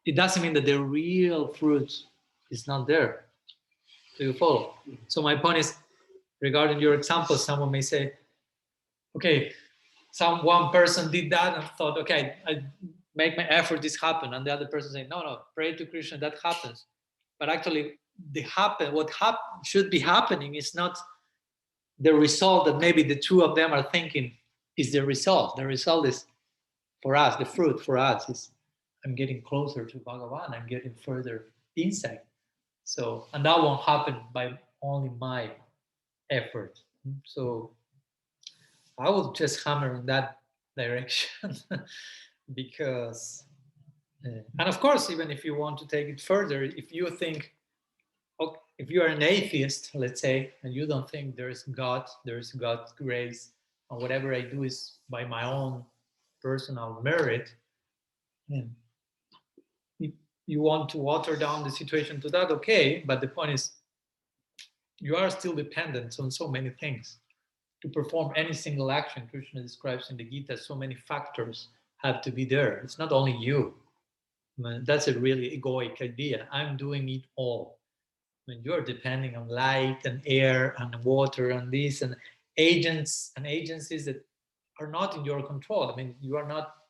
it doesn't mean that the real fruit is not there. Do you follow? So my point is, regarding your example, someone may say, okay, one person did that and thought, okay, I make my effort, this happen. And the other person say, no, pray to Krishna, that happens. But actually, what should be happening is not the result that maybe the two of them are thinking is the result. The result is, for us, the fruit for us is, I'm getting closer to Bhagavan, I'm getting further insight. So, and that won't happen by only my effort. So I will just hammer in that direction because, and of course, even if you want to take it further, if you think, okay, if you are an atheist, let's say, and you don't think there's God's grace, and whatever I do is by my own personal merit, and if you want to water down the situation to that, okay, but the point is, you are still dependent on so many things. To perform any single action, Krishna describes in the Gita, so many factors have to be there. It's not only you. I mean, that's a really egoic idea. I'm doing it all. I mean, you're depending on light and air and water and this and agents and agencies that are not in your control. I mean, you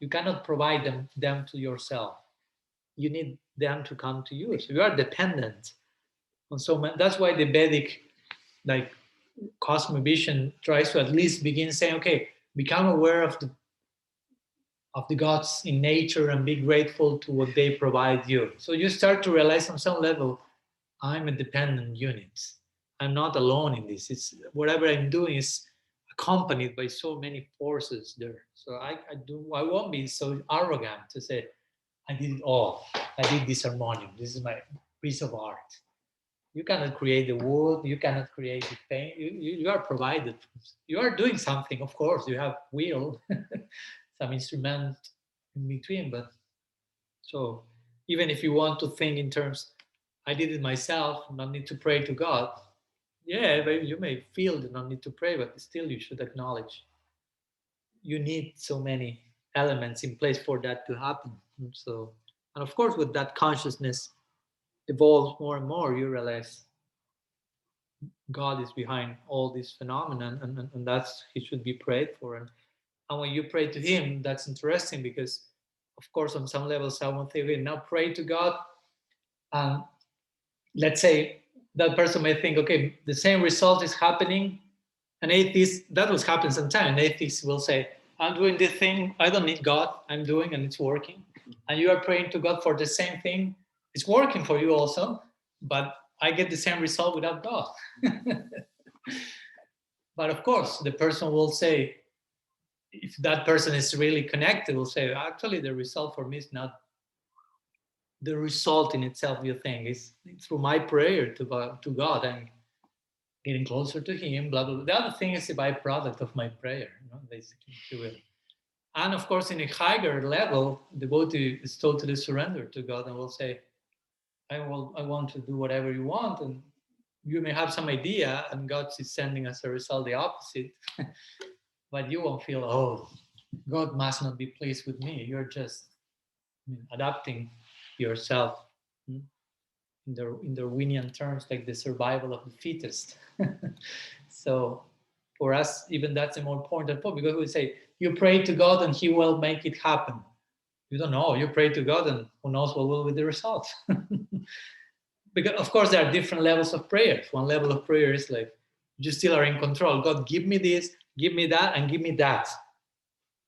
cannot provide them to yourself. You need them to come to you. So you are dependent on so many. That's why the Vedic, like, cosmovision tries to at least begin saying, okay, become aware of the gods in nature and be grateful to what they provide you. So you start to realize on some level, I'm a dependent unit. I'm not alone in this. It's whatever I'm doing is accompanied by so many forces there. So I won't be so arrogant to say, I did it all. I did this harmonium. This is my piece of art. You cannot create the wood. You cannot create the paint. You are provided. You are doing something, of course. You have will, some instrument in between. But so even if you want to think in terms, I did it myself, not need to pray to God. Yeah, but you may feel the not need to pray, but still you should acknowledge you need so many elements in place for that to happen. And so, and of course, with that consciousness evolves more and more, you realize God is behind all these phenomena, and that's he should be prayed for. And when you pray to him, that's interesting because, of course, on some levels, I won't think, okay, now pray to God. And let's say that person may think, okay, the same result is happening. An atheist, that will happen sometime. An atheist will say, I'm doing this thing, I don't need God, I'm doing and it's working. And you are praying to God for the same thing, it's working for you also, but I get the same result without God. But of course, the person will say, if that person is really connected, will say, actually, the result for me is not the result in itself, you think, is through my prayer to God and getting closer to him, blah, blah, blah. The other thing is a byproduct of my prayer, basically, if you will. And of course, in a higher level, the devotee is totally surrendered to God and will say, I want to do whatever you want. And you may have some idea, and God is sending as a result the opposite. But you won't feel, oh, God must not be pleased with me. You're just adapting yourself in Darwinian terms, like the survival of the fittest. So for us, even that's a more important point, because we say, you pray to God and he will make it happen. You don't know. You pray to God and who knows what will be the result. Because, of course, there are different levels of prayers. One level of prayer is like, you still are in control. God, give me this, give me that, and give me that.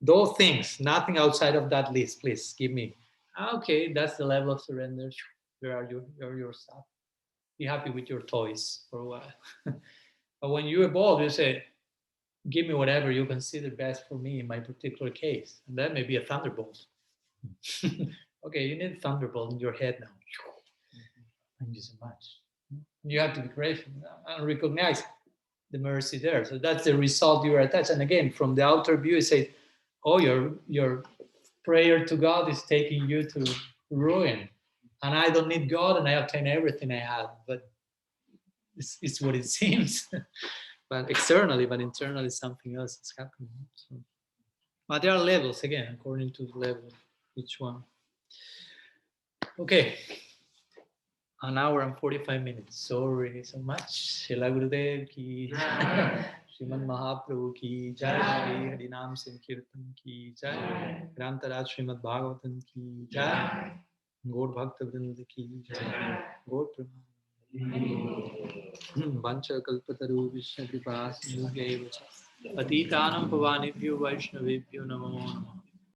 Those things, nothing outside of that list, please give me. Okay, that's the level of surrender. Where are you? You're yourself. Be happy with your toys for a while. But when you evolve, you say, give me whatever you consider best for me in my particular case. And that may be a thunderbolt. Okay, you need a thunderbolt in your head now. Thank you so much. You have to be grateful and recognize the mercy there. So that's the result you are attached. And again, from the outer view, you say, oh, your prayer to God is taking you to ruin. And I don't need God and I obtain everything I have. But it's what it seems. But externally, but internally, something else is happening. So, but there are levels again, according to the level of each one. Okay, an hour and 45 minutes. Sorry so much. Srila Gurudev ki jai. Srimad Mahaprabhu ki jai. Harinam Sankirtan ki jai. Grantaraj Srimad Bhagavatam ki jai. Gaur Bhakta Vrinda ki jai. Gaur Pramana. Vancha Kalpataru Vishnu Kripa Sindhu Athitanam Pavanibhyo Vaishnavibhyo Namo Namaha.